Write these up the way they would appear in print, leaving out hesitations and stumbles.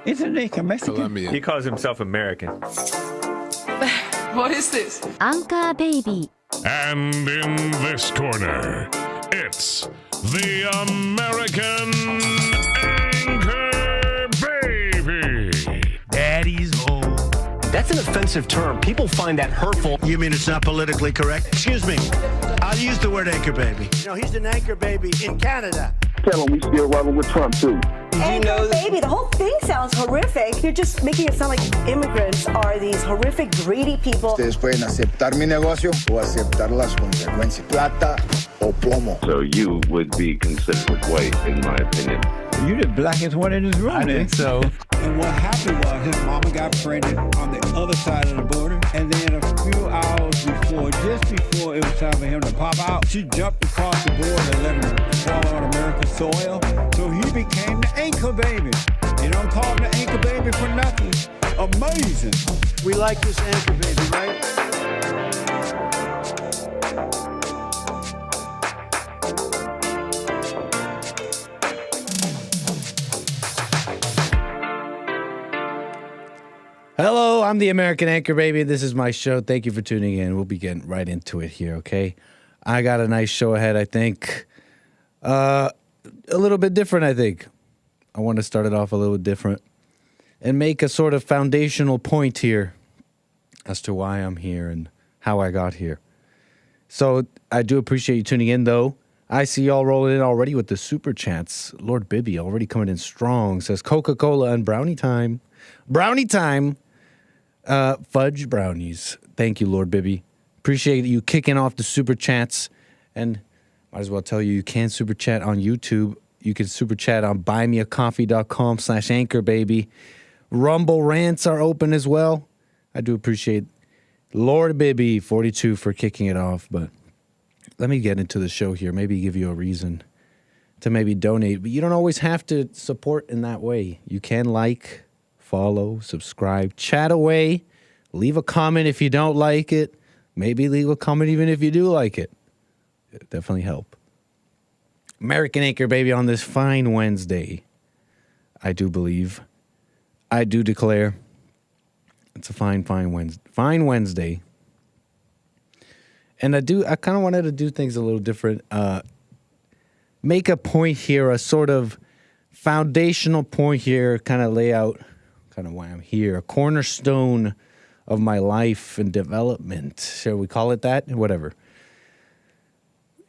Isn't he Mexican? Colombian. He calls himself American. What is this? Anchor Baby. And in this corner, it's the American Anchor Baby. Daddy's home. That's an offensive term. People find that hurtful. You mean it's not politically correct? Excuse me. I'll use the word anchor baby. You know, he's an anchor baby in Canada. Tell him we still rolling with Trump, too. Anchor baby, the whole thing sounds horrific. You're just making it sound like immigrants are these horrific, greedy people. Ustedes pueden aceptar mi negocio o aceptar las consecuencias. Plata o plomo. So you would be considered white, in my opinion. You're the blackest one in this room. I think so. And what happened was his mama got pregnant on the other side of the border. And then a few hours before, just before it was time for him to pop out, she jumped across the border and let him fall on American soil. So he became the anchor baby. They don't call him the anchor baby for nothing. Amazing. We like this anchor baby, right? Hello, I'm the American Anchor Baby. This is my show. Thank you for tuning in. We'll be getting right into it here, okay? I got a nice show ahead, I think. A little bit different, I think. I want to start it off a little different and make a sort of foundational point here as to why I'm here and how I got here. So I do appreciate you tuning in, though. I see y'all rolling in already with the super chats. Lord Bibby already coming in strong. Says Coca-Cola and brownie time. Brownie time. Fudge brownies. Thank you, Lord Bibby. Appreciate you kicking off the super chats. And might as well tell you, you can super chat on YouTube. You can super chat on buymeacoffee.com/anchor, baby. Rumble rants are open as well. I do appreciate Lord Bibby 42 for kicking it off. But let me get into the show here. Maybe give you a reason to maybe donate. But you don't always have to support in that way. You can like, follow, subscribe, chat away, leave a comment if you don't like it. Maybe leave a comment even if you do like it. It'll definitely help. American Anchor Baby on this fine Wednesday. I do believe. I do declare. It's a fine Wednesday. Fine Wednesday. And I kind of wanted to do things a little different. Make a point here, a sort of foundational point here, kind of lay out kind of why I'm here, a cornerstone of my life and development. Shall we call it that? Whatever.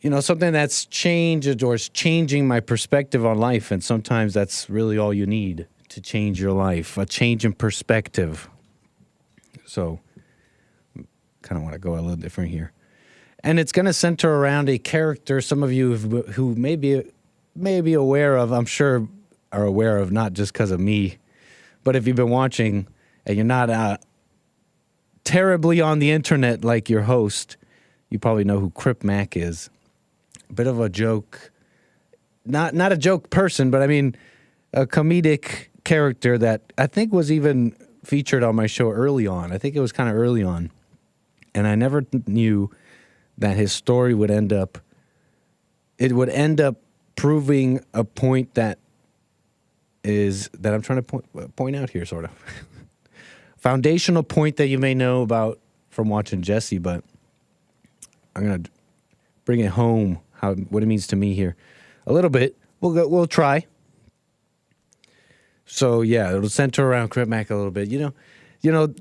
You know, something that's changed or is changing my perspective on life, and sometimes that's really all you need to change your life, a change in perspective. So, kind of want to go a little different here. And it's going to center around a character some of you who may be aware of, I'm sure are aware of, not just because of me, but if you've been watching and you're not terribly on the internet like your host, you probably know who Crip Mac is. A bit of a joke, not a joke person, but I mean a comedic character that I think was even featured on my show early on. I think it was kind of early on. And I never knew that his story would end up proving a point that I'm trying to point out here, sort of. Foundational point that you may know about from watching Jesse, but I'm going to bring it home, what it means to me here a little bit. We'll try. So, yeah, it'll center around Crip Mac a little bit. You know,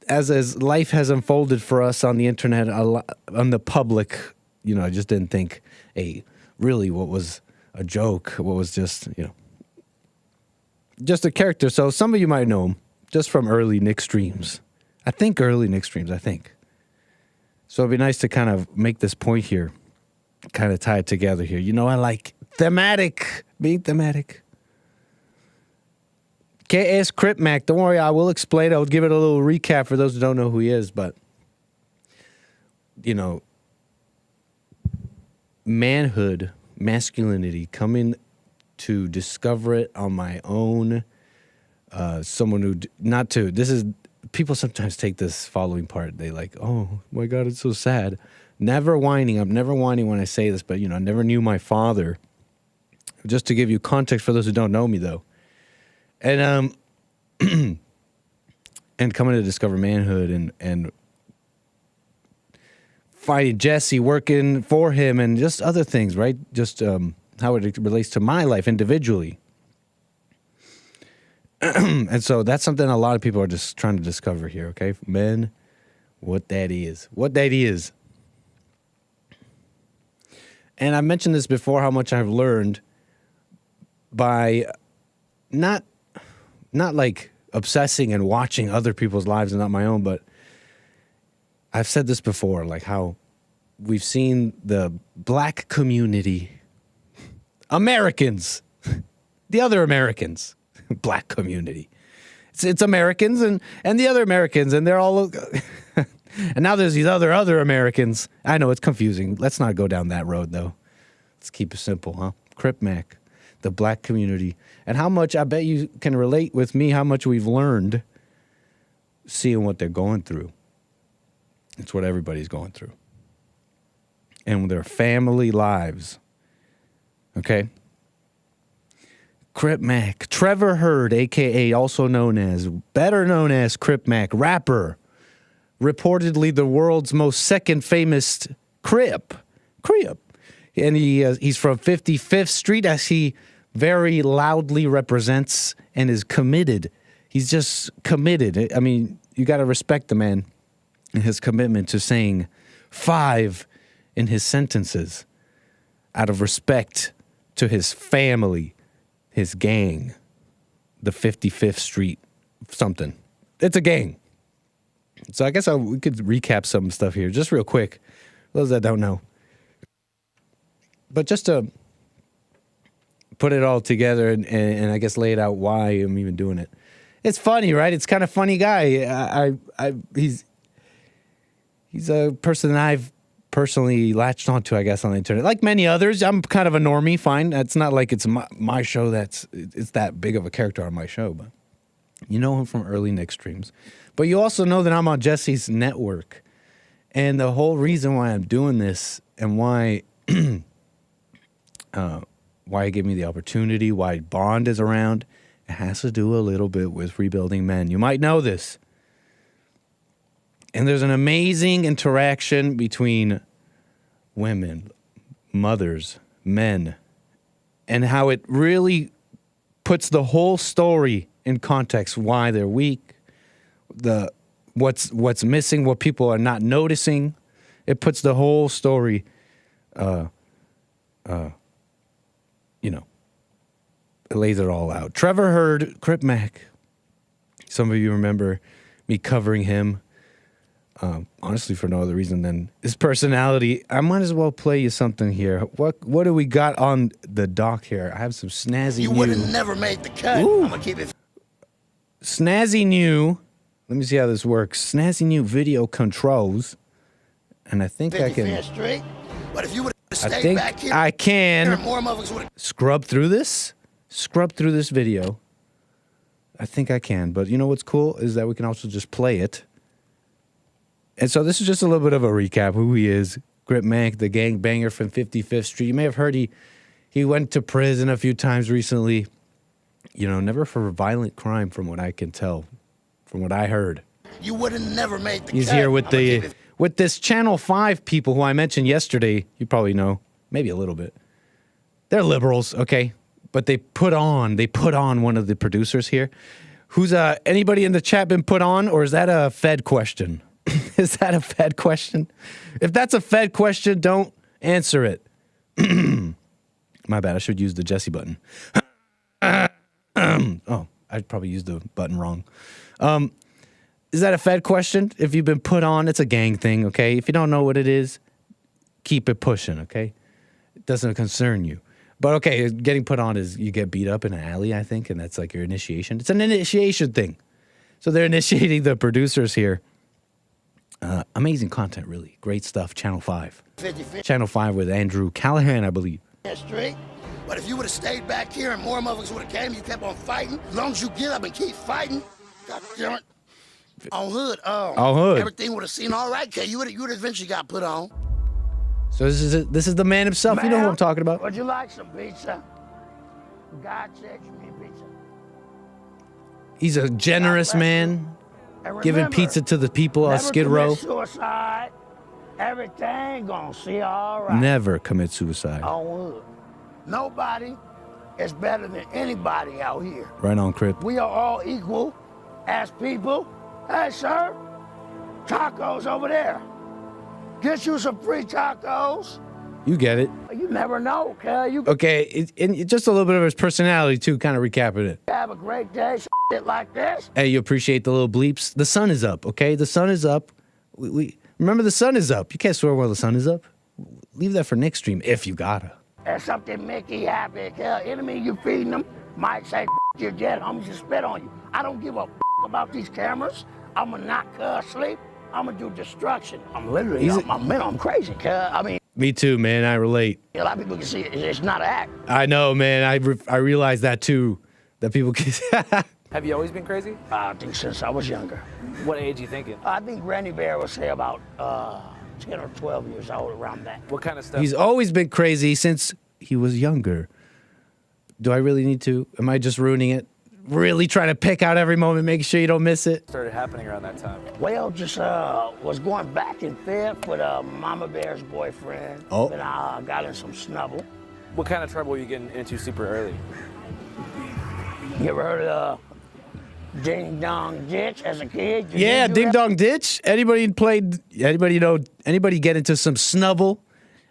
as life has unfolded for us on the internet, on the public, you know, I just didn't think, hey, really, what was a joke? What was just a character. So some of you might know him just from early Nick streams. I think. So it'd be nice to kind of make this point here, kind of tie it together here. You know, I like being thematic. ¿Qué es Crip Mac? Don't worry, I will explain. I'll give it a little recap for those who don't know who he is. But, you know, manhood, masculinity, coming to discover it on my own. Someone who, people sometimes take this following part. They like, oh my God, it's so sad. Never whining. I'm never whining when I say this, but, you know, I never knew my father. Just to give you context for those who don't know me, though. And and coming to discover manhood and finding Jesse, working for him, and just other things, right? Just how it relates to my life individually. And so that's something a lot of people are just trying to discover here, okay? Men, what that is. What that is. And I mentioned this before, how much I've learned by not like obsessing and watching other people's lives and not my own, but I've said this before, like how we've seen the black community, Americans, the other Americans, black community. It's Americans and the other Americans, and they're all, and now there's these other Americans. I know it's confusing. Let's not go down that road, though. Let's keep it simple, huh? Crip Mac, the black community, and how much I bet you can relate with me, how much we've learned seeing what they're going through. It's what everybody's going through. And their family lives. Okay? Crip Mac. Trevor Hurd, a.k.a. also better known as Crip Mac, rapper. Reportedly the world's most second famous Crip. And he's from 55th Street, as he very loudly represents and is committed. He's just committed. I mean, you got to respect the man and his commitment to saying 5 in his sentences out of respect to his family, his gang, the 55th Street something. It's a gang. So I guess we could recap some stuff here just real quick, those that don't know. But just to put it all together and I guess lay it out why I'm even doing it. It's funny, right? It's kind of funny guy. He's a person that I've personally latched onto, I guess, on the internet. Like many others, I'm kind of a normie, fine. It's not like it's my show it's that big of a character on my show, but you know him from early Nick streams. But you also know that I'm on Jesse's network. And the whole reason why I'm doing this and why he gave me the opportunity, why Bond is around, it has to do a little bit with rebuilding men. You might know this. And there's an amazing interaction between women, mothers, men, and how it really puts the whole story in context, why they're weak, what's missing, what people are not noticing. It puts the whole story, it lays it all out. Trevor Hurd, Crip Mac. Some of you remember me covering him. Honestly, for no other reason than his personality. I might as well play you something here. What do we got on the dock here? I have some snazzy You would have never made the cut. Ooh. I'm gonna keep it. Snazzy new. Let me see how this works. Snazzy new video controls. And I think I can. Straight. But if you would have I stayed think back here, I can more motherfuckers would have. scrub through this video. I think I can. But you know what's cool is that we can also just play it. And so this is just a little bit of a recap who he is. Crip Mac, the gangbanger from 55th Street. You may have heard he went to prison a few times recently. You know, never for violent crime from what I can tell, from what I heard. You would have never made the cut. He's here with this Channel 5 people who I mentioned yesterday. You probably know, maybe a little bit. They're liberals, okay? But they put on one of the producers here. Who's anybody in the chat been put on, or is that a Fed question? Is that a Fed question? If that's a Fed question, don't answer it. My bad. I should use the Jesse button. Oh, I probably used the button wrong. Is that a Fed question? If you've been put on, it's a gang thing, okay? If you don't know what it is, keep it pushing, okay? It doesn't concern you. But okay, getting put on is you get beat up in an alley, I think, and that's like your initiation. It's an initiation thing. So they're initiating the producers here. Amazing content, really. Great stuff. Channel 5. Channel 5 with Andrew Callahan, I believe. Straight. But if you would have stayed back here and more motherfuckers would have came, you kept on fighting. As long as you get up and keep fighting, God damn it. On hood, everything would have seemed all right, Kay. You would have eventually got put on. So this is the man himself. You know who I'm talking about. Would you like some pizza? God said you need pizza. He's a generous man, giving pizza to the people on Skid Row. Suicide. Everything gonna see all right. Never commit suicide. On wood. Nobody is better than anybody out here. Right on, Crip. We are all equal as people. Hey, sir, tacos over there. Get you some free tacos. You get it. You never know, okay? Okay, and just a little bit of his personality, too, kind of recapping it. Have a great day, shit like this. Hey, you appreciate the little bleeps? The sun is up, okay? The sun is up. We remember, the sun is up. You can't swear while the sun is up. Leave that for next stream, if you gotta. That's something make you happy. Enemy you feeding them might say your dead homies should spit on you. I don't give a about these cameras. I'm gonna knock sleep. I'm gonna do destruction. I'm literally, I'm crazy. I mean. Me too, man. I relate. A lot of people can see it's not an act. I know, man. I realize that too. That people can. Have you always been crazy? I think since I was younger. What age are you thinking? I think Granny Bear would say about 10 or 12 years old, around that. What kind of stuff? He's always been crazy since he was younger. Do I really need to? Am I just ruining it? Really trying to pick out every moment, make sure you don't miss it? Started happening around that time. Well, just was going back and forth with Mama Bear's boyfriend. Oh. And I got in some snubble. What kind of trouble were you getting into super early? You ever heard of Ding Dong Ditch as a kid? Yeah, Ding Dong Ditch. Anybody get into some snubble,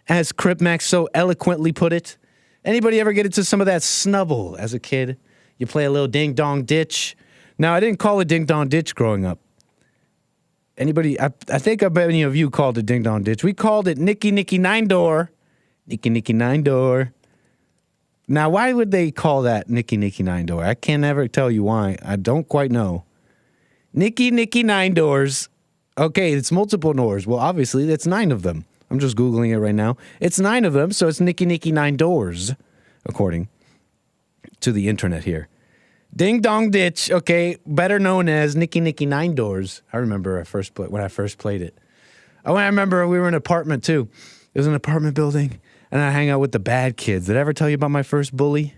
as Crip Mac so eloquently put it? Anybody ever get into some of that snubble as a kid? You play a little Ding Dong Ditch. Now, I didn't call it Ding Dong Ditch growing up. Anybody, I think many of you called it Ding Dong Ditch. We called it Nicky Nicky Nine Door. Nicky Nicky Nine Door. Now, why would they call that Nicky Nicky Nine Door? I can't ever tell you why. I don't quite know. Nicky Nicky Nine Doors. Okay, it's multiple doors. Well, obviously, that's 9 of them. I'm just Googling it right now. It's 9 of them, so it's Nicky Nicky Nine Doors, according to the internet here. Ding Dong Ditch, okay, better known as Nicky Nicky Nine Doors. I remember when I first played it. Oh, I remember we were in an apartment too. It was an apartment building, and I hang out with the bad kids. Did I ever tell you about my first bully?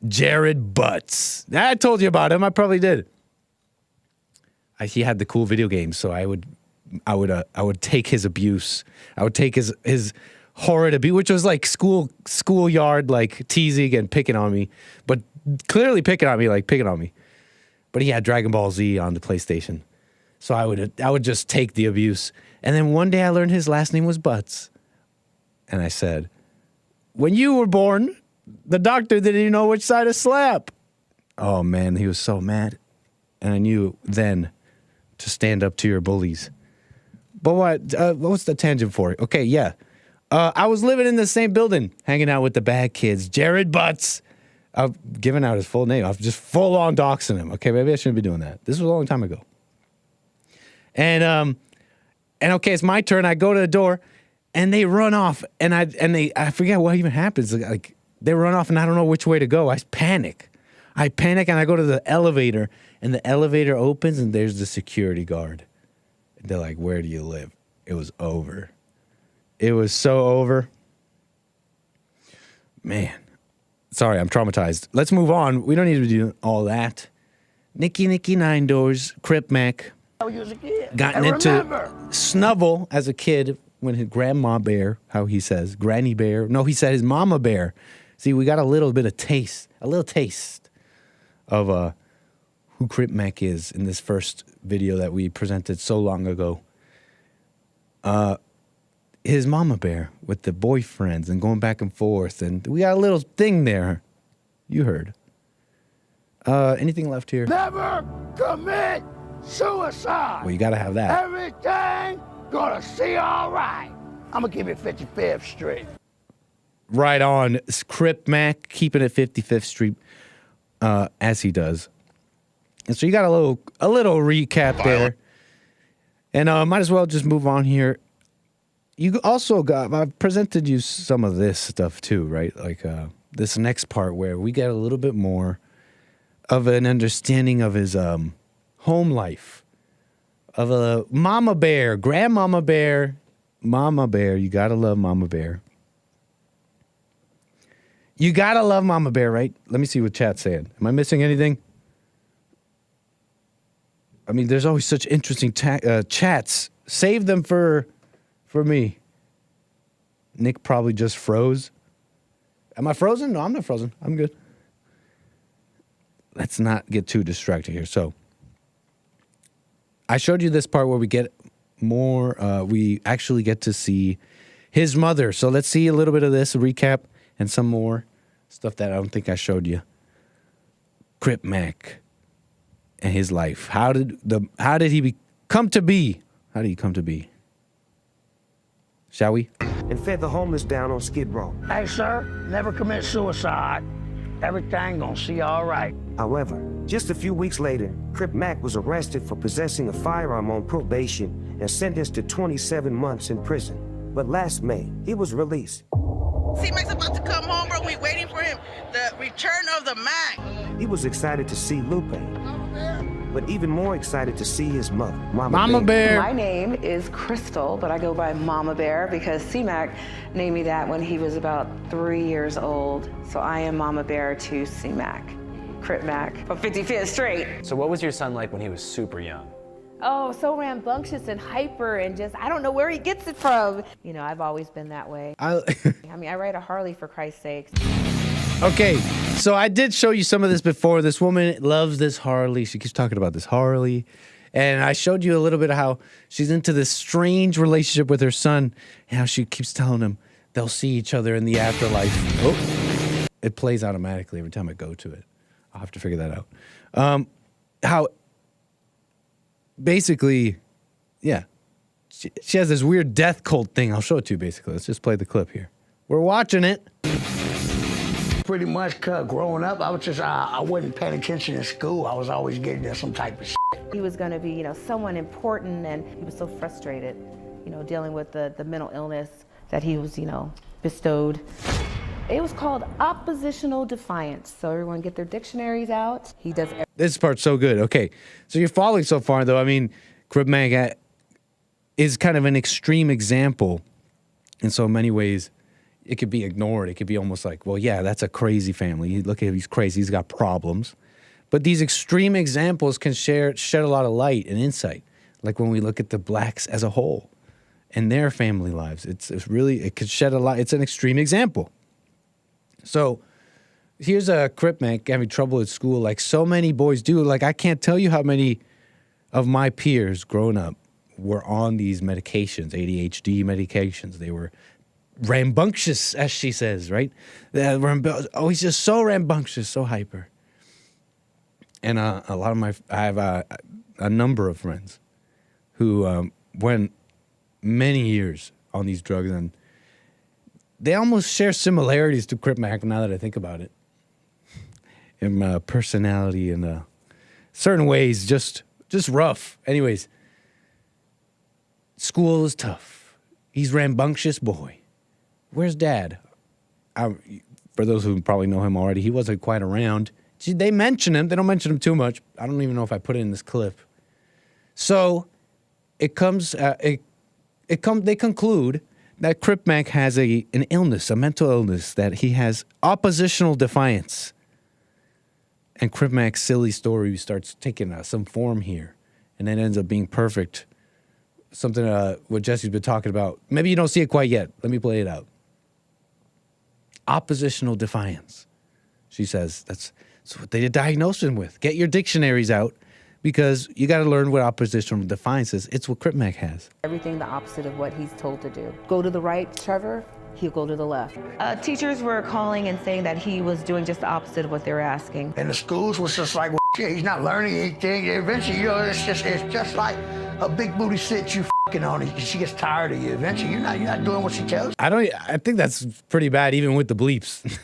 Jared Butts. I told you about him. I probably did. He had the cool video games, so I would take his abuse. I would take his horrid abuse, which was like schoolyard, like teasing and picking on me, but clearly picking on me. But he had Dragon Ball Z on the PlayStation, so I would just take the abuse. And then one day I learned his last name was Butts, and I said, "When you were born, the doctor didn't even know which side to slap." Oh man, he was so mad, and I knew then to stand up to your bullies. But what was the tangent for? Okay, yeah. I was living in the same building, hanging out with the bad kids. Jared Butts. I've given out his full name. I've just full on doxing him. Okay, maybe I shouldn't be doing that. This was a long time ago. And okay, it's my turn. I go to the door, and they run off, and I forget what even happens. Like they run off, and I don't know which way to go. I panic, and I go to the elevator, and the elevator opens, and there's the security guard. And they're like, "Where do you live?" It was over. It was so over. Man. Sorry, I'm traumatized. Let's move on. We don't need to do all that. Nicky Nicky Nine Doors, Crip Mac. Gotten into snubble as a kid when his grandma bear, how he says, granny bear. No, he said his mama bear. See, we got a little taste of who Crip Mac is in this first video that we presented so long ago. His mama bear with the boyfriends and going back and forth. And we got a little thing there. You heard. Anything left here? Never commit suicide. Well, you got to have that. Everything gonna see all right. I'm going to give you 55th Street. Right on. Crip Mac keeping it 55th Street as he does. And so you got a little recap there. And might as well just move on here. You also I've presented you some of this stuff too, right? Like this next part where we get a little bit more of an understanding of his home life, of a mama bear, grandmama bear, mama bear. You gotta love mama bear. You gotta love mama bear, right? Let me see what chat's saying. Am I missing anything? I mean, there's always such interesting chats. Save them for me. Nick probably just froze. Am I frozen? No, I'm not frozen. I'm good. Let's not get too distracted here. So, I showed you this part where we get more, we actually get to see his mother. So let's see a little bit of this, a recap, and some more stuff that I don't think I showed you. Crip Mac and his life. How did he come to be? How did he come to be? Shall we? And fed the homeless down on Skid Row. Hey, sir, never commit suicide. Everything gonna see all right. However, just a few weeks later, Crip Mac was arrested for possessing a firearm on probation and sentenced to 27 months in prison. But last May, he was released. C-Mac's about to come home, bro. We waiting for him. The return of the Mac. He was excited to see Lupe, but even more excited to see his mother, Mama Bear. My name is Crystal, but I go by Mama Bear because C-Mac named me that when he was about 3 years old. So I am Mama Bear to C-Mac. Crip Mac from 55th Street. So what was your son like when he was super young? Oh, so rambunctious and hyper and just, I don't know where he gets it from. You know, I've always been that way. I mean, I ride a Harley for Christ's sakes. Okay, so I did show you some of this before. This woman loves this Harley. She keeps talking about this Harley. And I showed you a little bit of how she's into this strange relationship with her son and how she keeps telling him they'll see each other in the afterlife. Oh, it plays automatically every time I go to it. I'll have to figure that out. How basically, yeah, she has this weird death cult thing. I'll show it to you basically. Let's just play the clip here. We're watching it. Pretty much, growing up, I was just, I wasn't paying attention in school. I was always getting into some type of shit. He was going to be, you know, someone important, and he was so frustrated, you know, dealing with the mental illness that he was, you know, bestowed. It was called oppositional defiance. So everyone get their dictionaries out. He does. This part's so good. Okay, so you're following so far, though. I mean, Crip Mac is kind of an extreme example in so many ways. It could be ignored. It could be almost like, well, yeah, that's a crazy family. Look at him, he's crazy. He's got problems. But these extreme examples can shed a lot of light and insight. Like when we look at the blacks as a whole and their family lives, it's really, it could shed a light. It's an extreme example. So here's a Crip Mac having trouble at school like so many boys do. Like I can't tell you how many of my peers growing up were on these medications, ADHD medications. They were rambunctious, as she says, right? Oh, he's just so rambunctious, so hyper. And a lot of I have a number of friends who went many years on these drugs, and they almost share similarities to Crip Mac now that I think about it. In personality and certain ways, just rough. Anyways, school is tough. He's rambunctious boy. Where's Dad? For those who probably know him already, he wasn't quite around. They mention him. They don't mention him too much. I don't even know if I put it in this clip. So it comes. They conclude that Crip Mac has an illness, a mental illness, that he has oppositional defiance. And Crip Mac's silly story starts taking some form here, and then ends up being perfect. Something what Jesse's been talking about. Maybe you don't see it quite yet. Let me play it out. Oppositional defiance. She says that's what they diagnosed him with. Get your dictionaries out because you got to learn what oppositional defiance is. It's what Crip Mac has. Everything the opposite of what he's told to do. Go to the right, Trevor, he'll go to the left. Teachers were calling and saying that he was doing just the opposite of what they were asking. And the schools was just like, well, he's not learning anything. Eventually, you know, it's just like a big booty sit you f***ing on. She gets tired of you. Eventually, you're not doing what she tells you. I think that's pretty bad, even with the bleeps.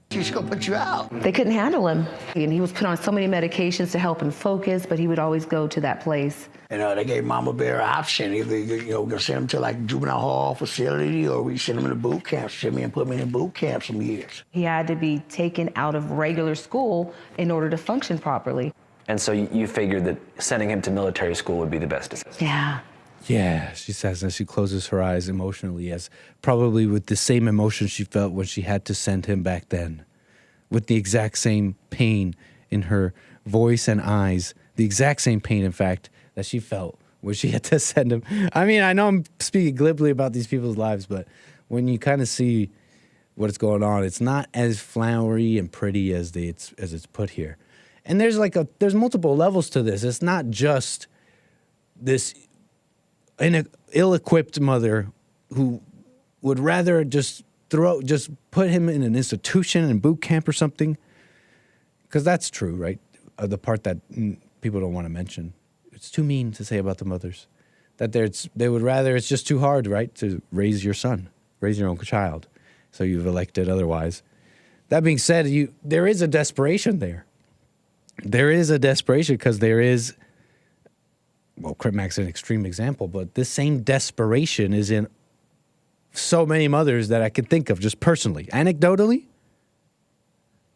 She's gonna put you out. They couldn't handle him. And he was put on so many medications to help him focus, but he would always go to that place. And they gave Mama Bear an option. Either, gonna send him to like juvenile hall facility, or we send him to boot camp. Send me and put me in boot camp some years. He had to be taken out of regular school in order to function properly. And so you figured that sending him to military school would be the best decision. Yeah. Yeah, she says as she closes her eyes emotionally, as probably with the same emotion she felt when she had to send him back then, with the exact same pain in her voice and eyes the exact same pain, in fact, that she felt when she had to send him. I mean, I know I'm speaking glibly about these people's lives, but when you kind of see what's going on, it's not as flowery and pretty as it's put here. And there's multiple levels to this. It's not just this ill-equipped mother who would rather just put him in an institution in boot camp or something, because that's true, right? The part that people don't want to mention. It's too mean to say about the mothers, that they would rather, it's just too hard, right, to raise your son, raise your own child. So you've elected otherwise. That being said, there is a desperation there. There is a desperation because there is, well, Crip Mac's an extreme example, but this same desperation is in so many mothers that I can think of just personally. Anecdotally,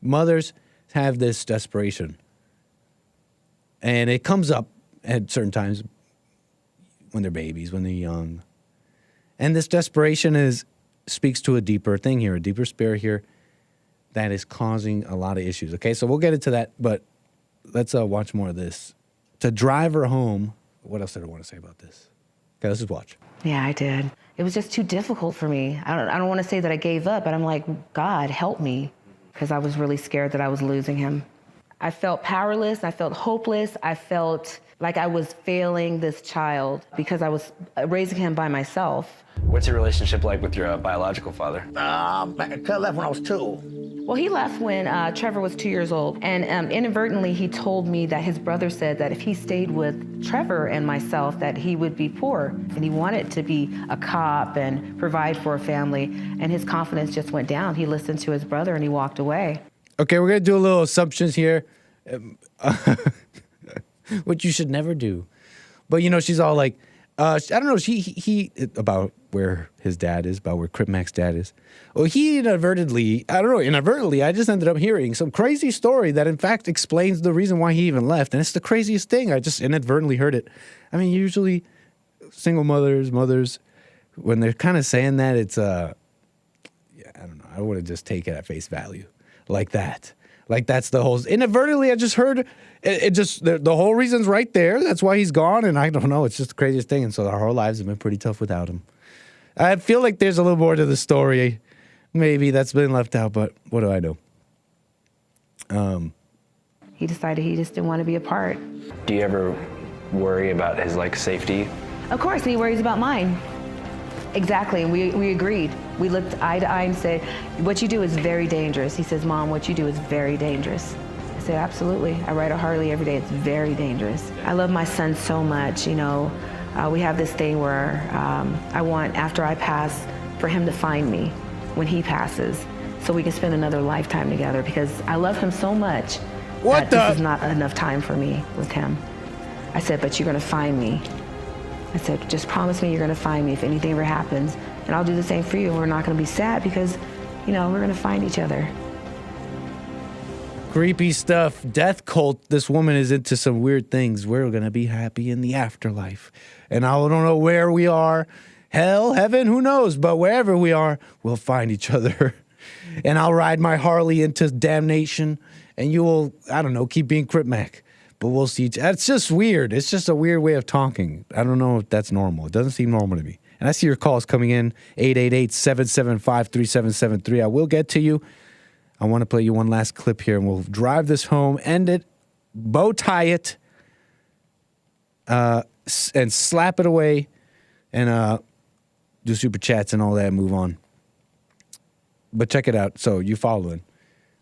mothers have this desperation. And it comes up at certain times when they're babies, when they're young. And this desperation speaks to a deeper thing here, a deeper spirit here that is causing a lot of issues. Okay, so we'll get into that, but let's watch more of this. To drive her home, what else did I want to say about this? Okay, let's just watch. Yeah, I did. It was just too difficult for me. I don't want to say that I gave up, but I'm like, God, help me, because I was really scared that I was losing him. I felt powerless. I felt hopeless. I felt like I was failing this child because I was raising him by myself. What's your relationship like with your biological father? Kel left when I was 2. Well, he left when Trevor was 2 years old. And inadvertently, he told me that his brother said that if he stayed with Trevor and myself, that he would be poor. And he wanted to be a cop and provide for a family. And his confidence just went down. He listened to his brother and he walked away. Okay, we're going to do a little assumptions here, which you should never do. But, you know, she's all like, I don't know, he about where his dad is, about where Crip Mac's dad is. Well, he inadvertently, I just ended up hearing some crazy story that, in fact, explains the reason why he even left. And it's the craziest thing. I just inadvertently heard it. I mean, usually single mothers, when they're kind of saying that, it's, I don't know, I wouldn't just take it at face value. Like that. Like that's the whole, inadvertently I just heard, the whole reason's right there. That's why he's gone, and I don't know, it's just the craziest thing. And so our whole lives have been pretty tough without him. I feel like there's a little more to the story. Maybe that's been left out, but what do I know? He decided he just didn't want to be a part. Do you ever worry about his, safety? Of course, he worries about mine. Exactly, and we agreed. We looked eye to eye and said, what you do is very dangerous. He says, Mom, what you do is very dangerous. I said, absolutely. I ride a Harley every day. It's very dangerous. I love my son so much, you know. We have this thing where I want, after I pass, for him to find me when he passes so we can spend another lifetime together, because I love him so much that this is not enough time for me with him. I said, but you're going to find me. I said, just promise me you're going to find me if anything ever happens, and I'll do the same for you. We're not going to be sad because, you know, we're going to find each other. Creepy stuff. Death cult. This woman is into some weird things. We're going to be happy in the afterlife. And I don't know where we are. Hell, heaven, who knows? But wherever we are, we'll find each other. And I'll ride my Harley into damnation, and you will, I don't know, keep being Crip Mac. But we'll see. It's just weird. It's just a weird way of talking. I don't know if that's normal. It doesn't seem normal to me. And I see your calls coming in, 888-775-3773. I will get to you. I want to play you one last clip here, and we'll drive this home, end it, bow tie it, and slap it away, and do super chats and all that and move on. But check it out. So you following.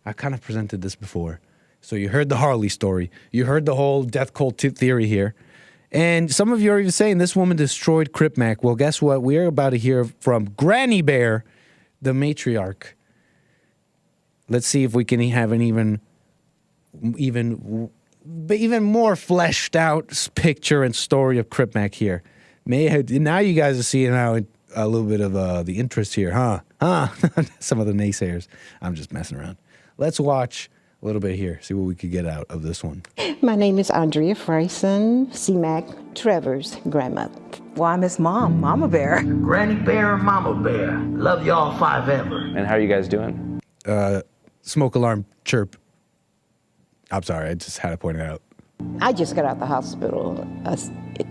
I kind of presented this before. So you heard the Harley story. You heard the whole death cult theory here. And some of you are even saying this woman destroyed Crip Mac. Well, guess what? We're about to hear from Granny Bear, the matriarch. Let's see if we can have an even more fleshed out picture and story of Crip Mac here. Now you guys are seeing how a little bit of the interest here, huh? Some of the naysayers. I'm just messing around. Let's watch a little bit here, see what we could get out of this one. My name is Andrea Freyson, 𝒏𝒊𝒄𝒌𝒔𝒕𝒓𝒆𝒂𝒎. Trevor's grandmother. Well, I miss Mom, Mama Bear. Granny Bear and Mama Bear. Love y'all 5 ever. And how are you guys doing? Smoke alarm chirp. I'm sorry, I just had to point it out. I just got out of the hospital.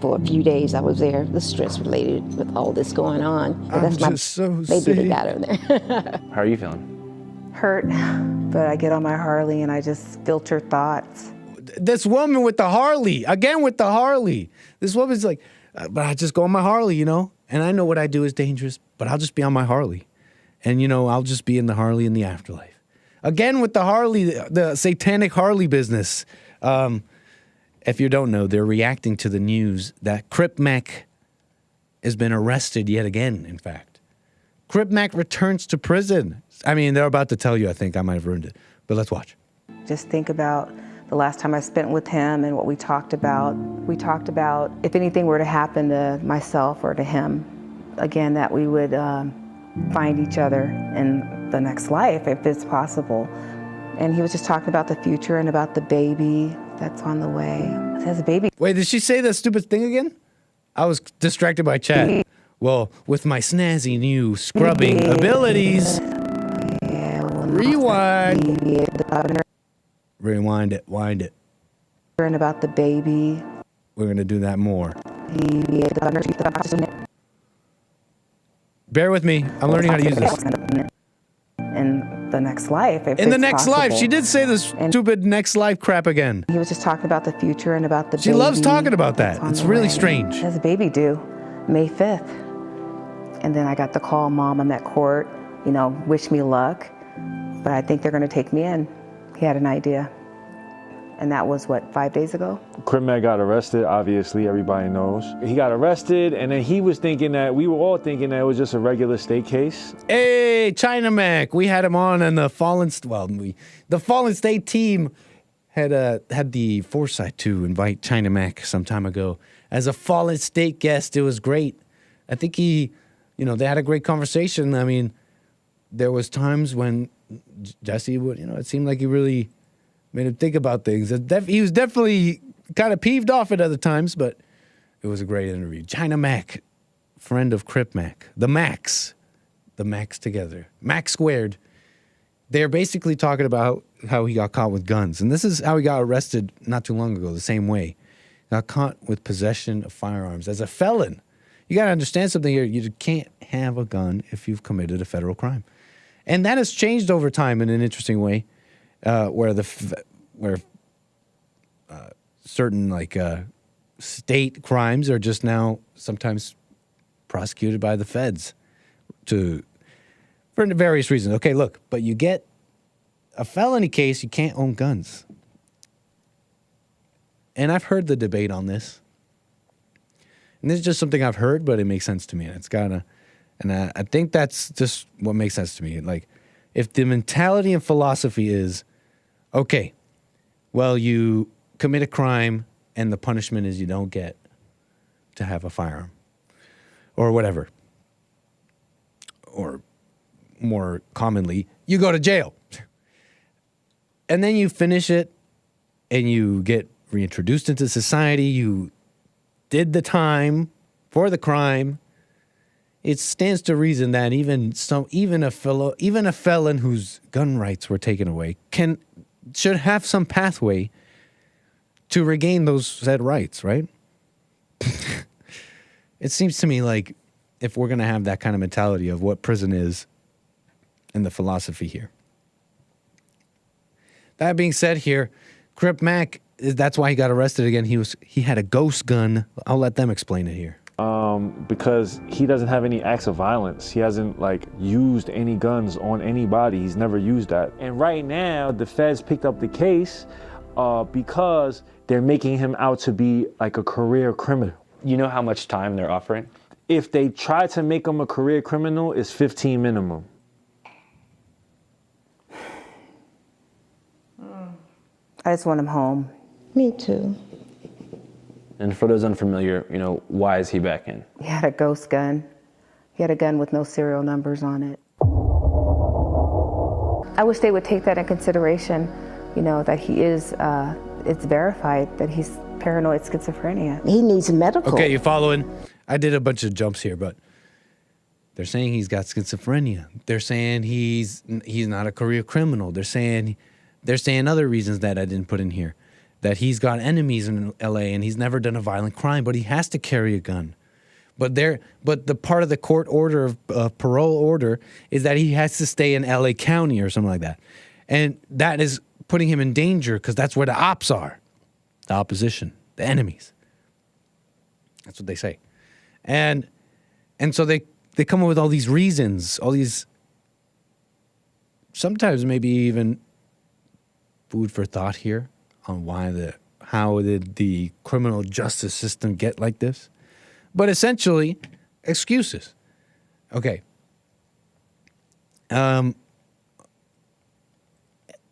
For a few days I was there. The stress related with all this going on. But I'm just so maybe sick. they got her there. How are you feeling? Hurt, but I get on my Harley and I just filter thoughts. This woman with the Harley, again with the Harley. This woman's like, but I just go on my Harley, you know? And I know what I do is dangerous, but I'll just be on my Harley. And, you know, I'll just be in the Harley in the afterlife. Again with the Harley, the satanic Harley business. If you don't know, they're reacting to the news that Crip Mac has been arrested yet again, in fact. Crip Mac returns to prison. I mean, they're about to tell you, I think I might have ruined it. But let's watch. Just think about the last time I spent with him and what we talked about. We talked about if anything were to happen to myself or to him, again, that we would find each other in the next life, if it's possible. And he was just talking about the future and about the baby that's on the way. It has a baby. Wait, did she say that stupid thing again? I was distracted by chat. Well, with my snazzy new scrubbing abilities. Rewind. Rewind it, wind it. And about the baby. We're going to do that more. Bear with me. I'm learning how to use this. In the next life, if in the it's next possible. life. She did say this stupid next life crap again. He was just talking about the future and about the baby. She loves talking about that. It's really strange. He has a baby due May 5th. And then I got the call, Mom, I'm at court. You know, wish me luck. But I think they're going to take me in. He had an idea. And that was, what, 5 days ago? Crip Mac got arrested, obviously, everybody knows. He got arrested, and then he was thinking that, we were all thinking that it was just a regular state case. Hey, China Mac. We had him on, and the Fallen State team had the foresight to invite China Mac some time ago as a Fallen State guest. It was great. I think they had a great conversation. I mean, there was times when Jesse would, it seemed like he really made him think about things. He was definitely kind of peeved off at other times, but it was a great interview. China Mac, friend of Crip Mac. The Macs together. Mac squared. They're basically talking about how he got caught with guns. And this is how he got arrested not too long ago, the same way. Got caught with possession of firearms as a felon. You got to understand something here. You can't have a gun if you've committed a federal crime. And that has changed over time in an interesting way. Where certain state crimes are just now sometimes prosecuted by the feds for various reasons. Okay, look, but you get a felony case, you can't own guns. And I've heard the debate on this. And this is just something I've heard, but it makes sense to me. And I think that's just what makes sense to me. Like, if the mentality and philosophy is, okay, well, you commit a crime and the punishment is you don't get to have a firearm or whatever. Or more commonly, you go to jail. And then you finish it and you get reintroduced into society. You did the time for the crime. It stands to reason that even a felon whose gun rights were taken away should have some pathway to regain those said rights, right? It seems to me like if we're going to have that kind of mentality of what prison is and the philosophy here. That being said here, Crip Mac, that's why he got arrested again. He had a ghost gun. I'll let them explain it here. Because he doesn't have any acts of violence. He hasn't used any guns on anybody. He's never used that. And right now, the feds picked up the case because they're making him out to be like a career criminal. You know how much time they're offering? If they try to make him a career criminal, it's 15 minimum. I just want him home. Me too. And for those unfamiliar, why is he back in? He had a ghost gun. He had a gun with no serial numbers on it. I wish they would take that in consideration, that he is, it's verified that he's paranoid schizophrenia. He needs medical. Okay, you following? I did a bunch of jumps here, but they're saying he's got schizophrenia. They're saying he's not a career criminal. They're saying other reasons that I didn't put in here. that he's got enemies in L.A. and he's never done a violent crime, but he has to carry a gun. But the part of the court order of parole order is that he has to stay in L.A. County or something like that. And that is putting him in danger because that's where the ops are, the opposition, the enemies. That's what they say. And so they come up with all these reasons, all these, sometimes maybe even food for thought here on how did the criminal justice system get like this? But essentially, excuses. Okay. And,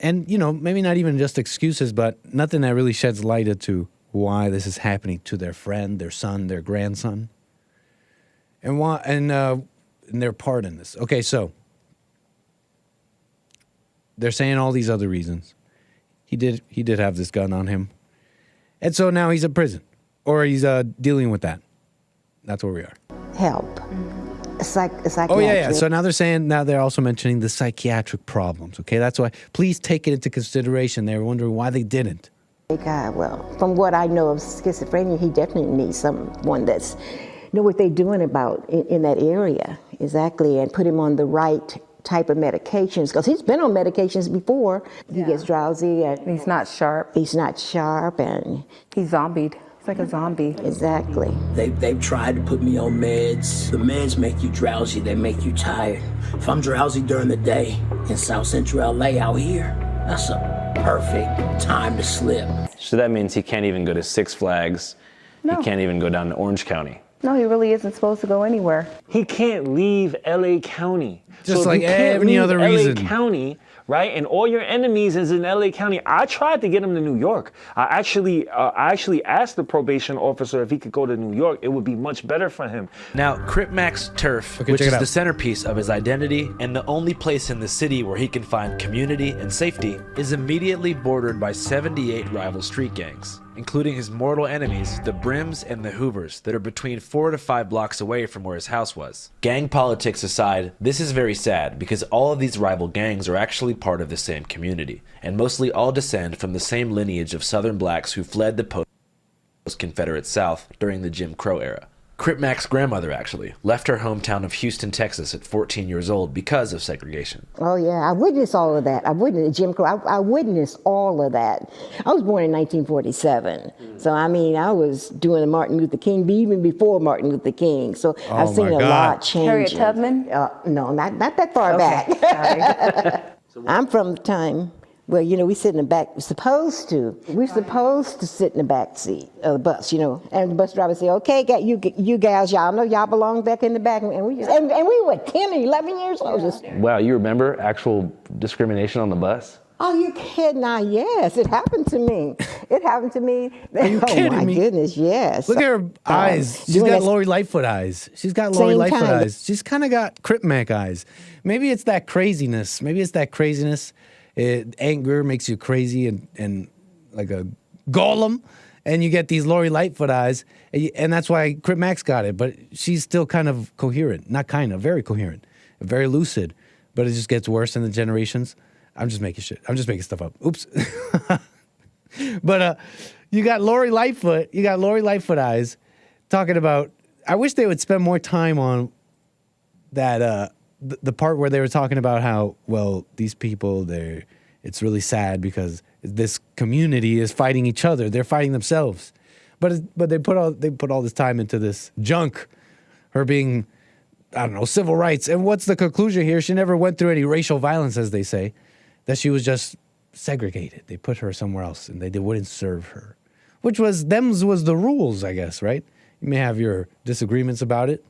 you know, maybe not even just excuses, but nothing that really sheds light into why this is happening to their friend, their son, their grandson. And why, and their part in this. Okay, so they're saying all these other reasons. He did have this gun on him. And so now he's in prison. Or he's dealing with that. That's where we are. Help. Psychiatric. Oh, yeah. So now they're also mentioning the psychiatric problems. Okay, that's why. Please take it into consideration. They were wondering why they didn't. Well, from what I know of schizophrenia, he definitely needs someone that's know what they're doing about in that area. Exactly. And put him on the right type of medications, because he's been on medications before. He gets drowsy and he's not sharp. He's not sharp and he's zombied. It's like a zombie. Exactly. They've tried to put me on meds. The meds make you drowsy, they make you tired. If I'm drowsy during the day in South Central LA out here, that's a perfect time to slip. So that means he can't even go to Six Flags. No. He can't even go down to Orange County. No, he really isn't supposed to go anywhere. He can't leave LA County. Just so like any other reason. LA County, right? And all your enemies is in LA County. I tried to get him to New York. I actually asked the probation officer if he could go to New York. It would be much better for him. Now, Crip Mac's turf, which is the centerpiece of his identity and the only place in the city where he can find community and safety, is immediately bordered by 78 rival street gangs, including his mortal enemies, the Brims and the Hoovers, that are between 4 to 5 blocks away from where his house was. Gang politics aside, this is very sad because all of these rival gangs are actually part of the same community, and mostly all descend from the same lineage of Southern blacks who fled the post-Confederate South during the Jim Crow era. Crip Mac's grandmother, actually, left her hometown of Houston, Texas at 14 years old because of segregation. Oh, yeah. I witnessed all of that. I witnessed Jim Crow. I witnessed all of that. I was born in 1947. So, I mean, I was doing the Martin Luther King, even before Martin Luther King. So I've seen a lot change. Harriet Tubman? No, not that far back. I'm from the time where, you know, we sit in the back. We're supposed to sit in the back seat of the bus, you know. And the bus driver say, "Okay, you gals, y'all know y'all belong back in the back." And we were 10 and 11 years old. Wow, you remember actual discrimination on the bus? Oh, you kidding? Now, yes, it happened to me. It happened to me. Are you kidding me? Oh, my goodness, yes. Look at her eyes. She's got Lori Lightfoot eyes. She's got Lori Lightfoot eyes. She's kind of got Crip Mac eyes. Maybe it's that craziness. Anger makes you crazy and like a golem, and you get these Lori Lightfoot eyes, and that's why Crip Mac's got it. But she's still kind of coherent. Not kind of, very coherent. Very lucid. But it just gets worse in the generations. I'm just making shit. I'm just making stuff up. Oops. But you got Lori Lightfoot. You got Lori Lightfoot eyes talking about. I wish they would spend more time on that. The part where they were talking about how, well, these people, it's really sad because this community is fighting each other. They're fighting themselves. But they put all this time into this junk, her being, I don't know, civil rights. And what's the conclusion here? She never went through any racial violence, as they say, that she was just segregated. They put her somewhere else and they wouldn't serve her, which was the rules, I guess, right? You may have your disagreements about it.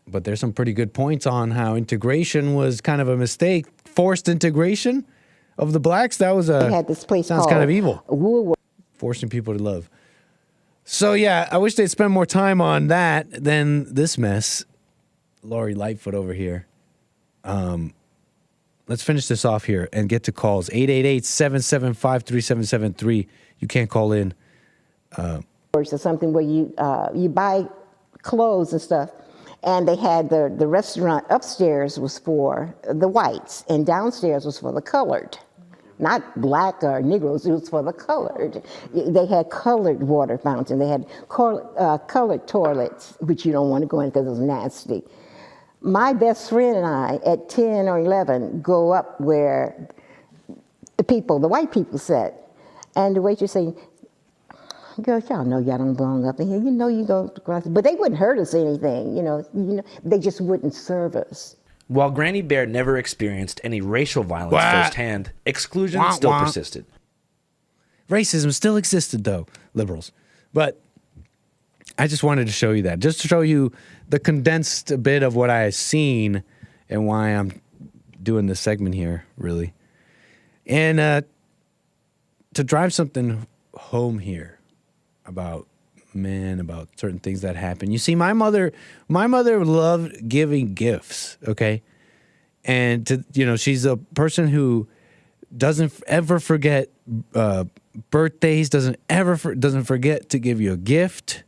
But there's some pretty good points on how integration was kind of a mistake. Forced integration of the blacks, that was had this place sounds kind of evil. Forcing people to love. So yeah, I wish they'd spend more time on that than this mess. Lori Lightfoot over here. Let's finish this off here and get to calls. 888-775-3773. You can't call in. Or something where you buy clothes and stuff. And they had the restaurant upstairs was for the whites and downstairs was for the colored. not black or Negroes, it was for the colored. They had colored water fountains. They had colored toilets, which you don't want to go in because it was nasty. My best friend and I, at 10 or 11, go up where the white people sat. And the waitress say, girls, y'all know y'all don't belong up in here. You know you go across. But they wouldn't hurt us anything, you know, they just wouldn't serve us. While Granny Bear never experienced any racial violence firsthand, exclusion still persisted. Racism still existed, though, liberals. But I just wanted to show you that, just to show you the condensed bit of what I have seen and why I'm doing this segment here, really. And to drive something home here about certain things that happen. You see, my mother loved giving gifts, okay? And she's a person who doesn't ever forget birthdays, doesn't forget to give you a gift,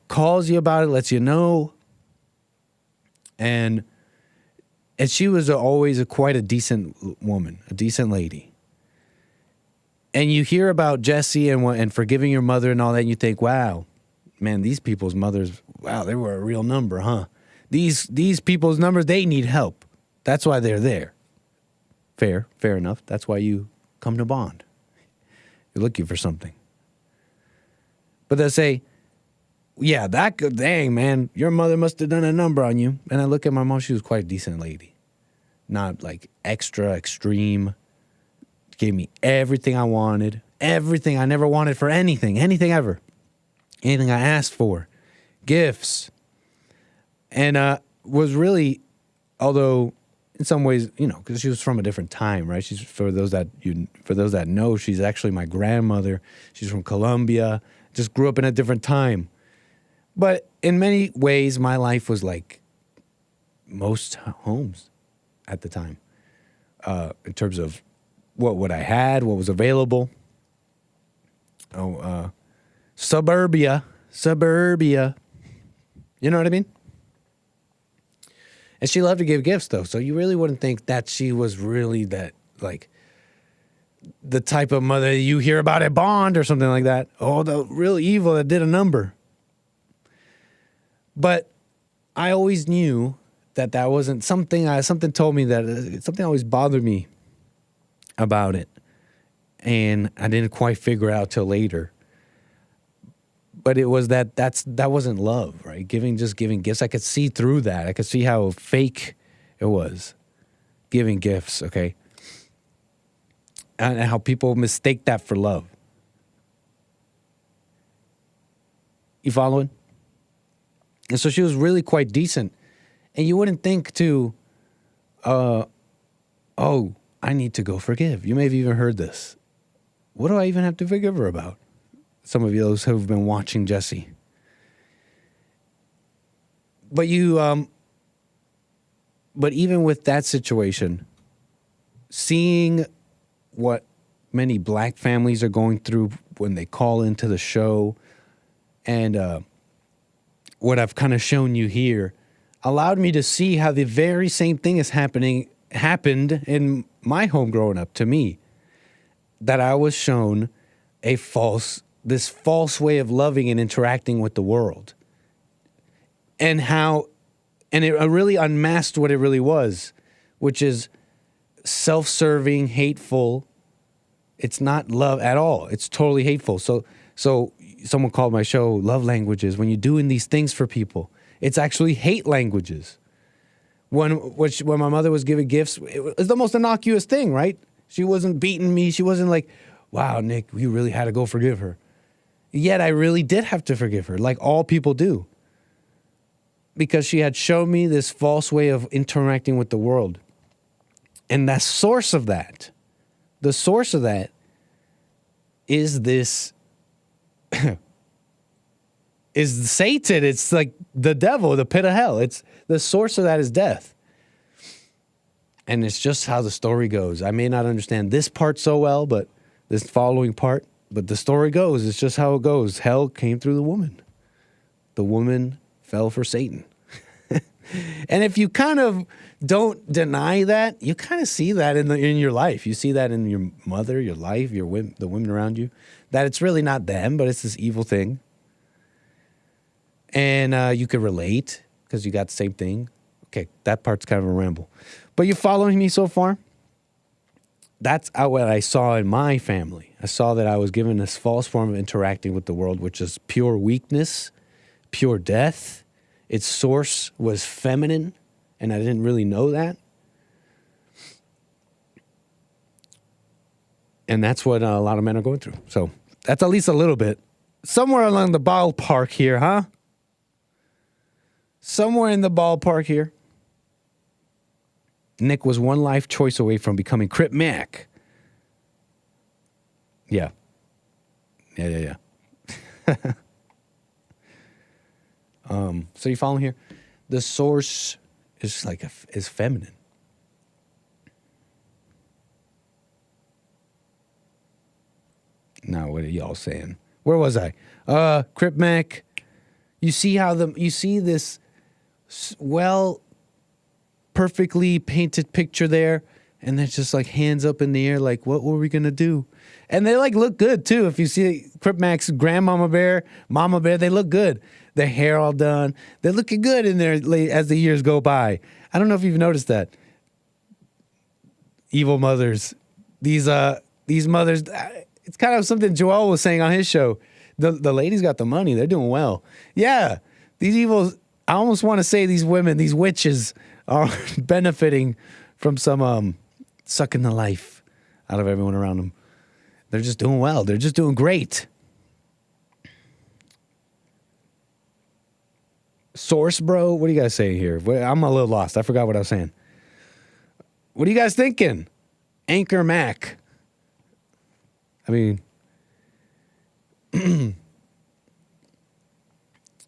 calls you about it, lets you know. And she was always quite a decent woman, a decent lady. And you hear about Jessie and forgiving your mother and all that, and you think, wow, man, these people's mothers, wow, they were a real number, huh? These people's numbers, they need help. That's why they're there. Fair enough. That's why you come to Bond. You're looking for something. But they'll say, yeah, dang, man, your mother must have done a number on you. And I look at my mom, she was quite a decent lady. Not like extreme. Gave me everything I wanted, everything I never wanted for anything ever. Anything I asked for, gifts. And was really, although in some ways, because she was from a different time, right? She's for those that know, she's actually my grandmother. She's from Colombia, just grew up in a different time. But in many ways, my life was like most homes at the time, in terms of what I had, what was available. Suburbia. You know what I mean? And she loved to give gifts, though, so you really wouldn't think that she was really that, like, the type of mother you hear about at Bond or something like that. Oh, the real evil that did a number. But I always knew that wasn't something. Something told me that something always bothered me about it, and I didn't quite figure out till later. But it was that wasn't love, right? Giving gifts. I could see through that. I could see how fake it was, giving gifts. Okay, and how people mistake that for love. You following? And so she was really quite decent, and you wouldn't think to, I need to go forgive. You may have even heard this. What do I even have to forgive her about? Some of those who have been watching Jessie. But but even with that situation, seeing what many black families are going through when they call into the show, and what I've kind of shown you here, allowed me to see how the very same thing happened in my home growing up to me. That I was shown this false way of loving and interacting with the world. And it really unmasked what it really was, which is self-serving, hateful. It's not love at all. It's totally hateful. So someone called my show Love Languages. When you're doing these things for people, it's actually hate languages. When my mother was giving gifts, it was the most innocuous thing, right? She wasn't beating me. She wasn't like, wow, Nick, you really had to go forgive her. Yet I really did have to forgive her, like all people do. Because she had shown me this false way of interacting with the world. And the source of that is this, is Satan. It's like the devil, the pit of hell. It's the source of that is death. And it's just how the story goes. I may not understand this part so well, but this following part, but the story goes. It's just how it goes. Hell came through the woman. The woman fell for Satan. And if you kind of don't deny that, you kind of see that in your life. You see that in your mother, your life, the women around you, that it's really not them, but it's this evil thing. And you could relate because you got the same thing. Okay, that part's kind of a ramble. But you following me so far? That's what I saw in my family. I saw that I was given this false form of interacting with the world, which is pure weakness, pure death. Its source was feminine, and I didn't really know that. And that's what a lot of men are going through. So that's at least a little bit. Somewhere along the ballpark here, huh? Somewhere in the ballpark here. Nick was one life choice away from becoming Crip Mac. Yeah. Yeah. So you follow here? The source is is feminine. Now, what are y'all saying? Where was I? Crip Mac. You see this perfectly painted picture there, and there's just like hands up in the air, like, what were we gonna do? And they like look good too. If you see Crip Mac's grandmama bear, mama bear, they look good. Their hair all done. They're looking good in there as the years go by. I don't know if you've noticed that. Evil mothers. These mothers, it's kind of something Joel was saying on his show. The ladies got the money. They're doing well. Yeah. These evils, I almost want to say these women, these witches are benefiting from some sucking the life out of everyone around them. They're just doing well. They're just doing great. Source, bro? What do you guys say here? I'm a little lost. I forgot what I was saying. What are you guys thinking? Anchor Mac. I mean,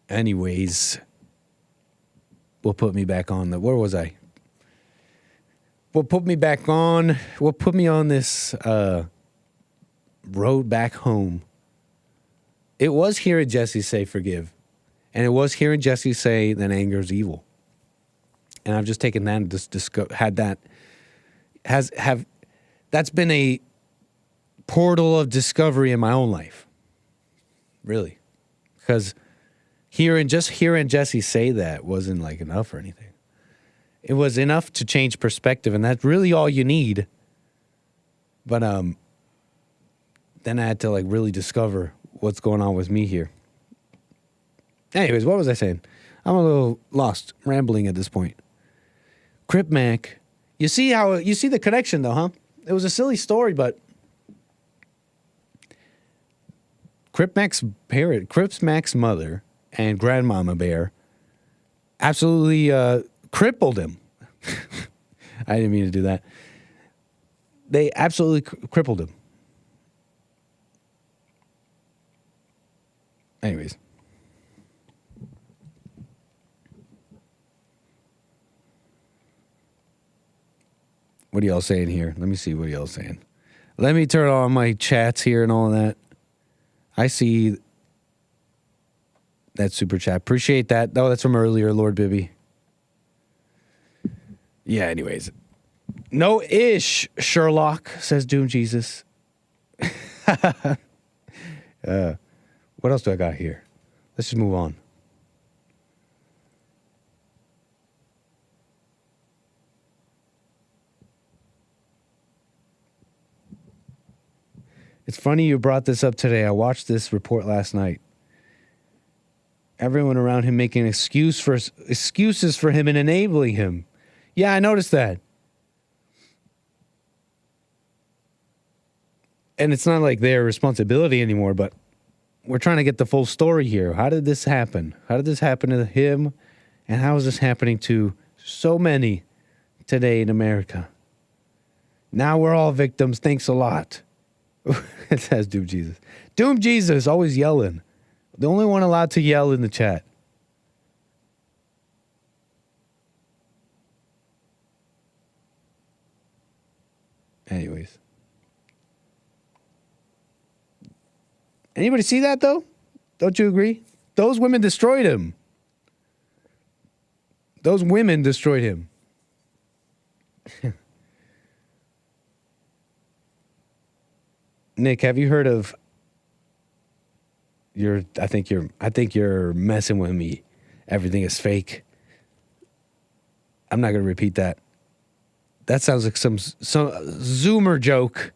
anyways, will put me back on where was I? What put me on this road back home? It was hearing Jesse say forgive. And it was hearing Jesse say that anger is evil. And I've just taken that and that's been a portal of discovery in my own life. Really. Because hearing Jesse say that wasn't like enough or anything. It was enough to change perspective, and that's really all you need. But then I had to like really discover what's going on with me here. Anyways, what was I saying? I'm a little lost, rambling at this point. Crip Mac. You see the connection though, huh? It was a silly story, but Crip Mac's mother and grandmama bear absolutely crippled him. I didn't mean to do that. They absolutely crippled him. Anyways. What are y'all saying here? Let me see what y'all saying. Let me turn on my chats here and all of that. I see that super chat. Appreciate that. Oh, that's from earlier, Lord Bibby. Yeah, anyways. No ish, Sherlock, says Doom Jesus. What else do I got here? Let's just move on. It's funny you brought this up today. I watched this report last night. Everyone around him making excuses for him and enabling him. Yeah, I noticed that. And it's not like their responsibility anymore, but we're trying to get the full story here. How did this happen? How did this happen to him? And how is this happening to so many today in America? Now we're all victims. Thanks a lot. It says Doom Jesus. Doom Jesus, always yelling. The only one allowed to yell in the chat. Anyways. Anybody see that, though? Don't you agree? Those women destroyed him. Those women destroyed him. Nick, have you heard of I think you're messing with me. Everything is fake. I'm not going to repeat that. That sounds like some Zoomer joke.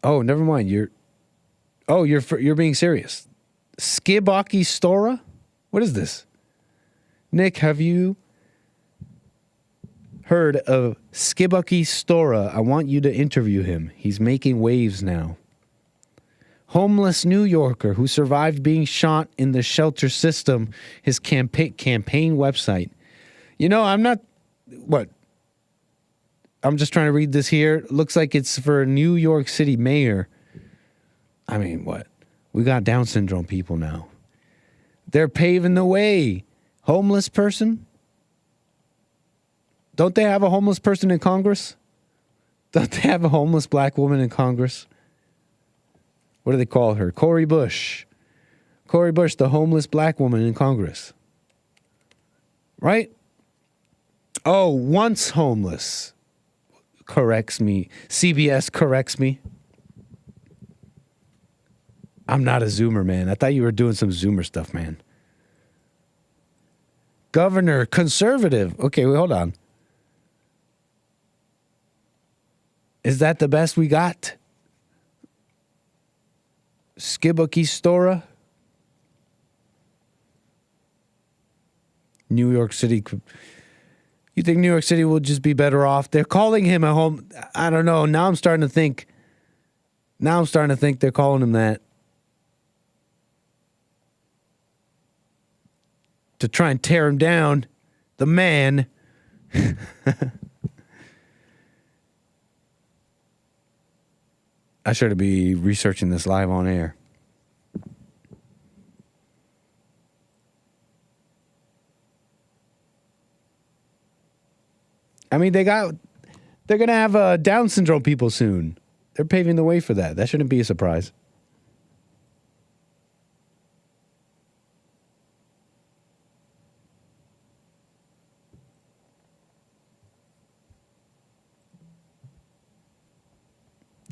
Oh, never mind. You're being serious. 𝒔𝒐𝒄𝒊𝒂𝒍𝒔? What is this? Nick, have you heard of 𝒔𝒐𝒄𝒊𝒂𝒍𝒔? I want you to interview him. He's making waves now. Homeless New Yorker who survived being shot in the shelter system. His campaign website. You know, I'm just trying to read this here. Looks like it's for a New York City mayor. I mean, what? We got Down syndrome people now. They're paving the way. Homeless person? Don't they have a homeless person in Congress? Don't they have a homeless black woman in Congress? What do they call her? Cori Bush. Cori Bush, the homeless black woman in Congress. Right? Oh, once homeless. Corrects me. CBS corrects me. I'm not a Zoomer, man. I thought you were doing some Zoomer stuff, man. Governor, conservative. Okay, wait, hold on. Is that the best we got? 𝒔𝒐𝒄𝒊𝒂𝒍𝒔? New York City. You think New York City will just be better off? They're calling him a home. I don't know. Now I'm starting to think they're calling him that to try and tear him down. The man. I should be researching this live on air. I mean, they're going to have Down syndrome people soon. They're paving the way for that. That shouldn't be a surprise.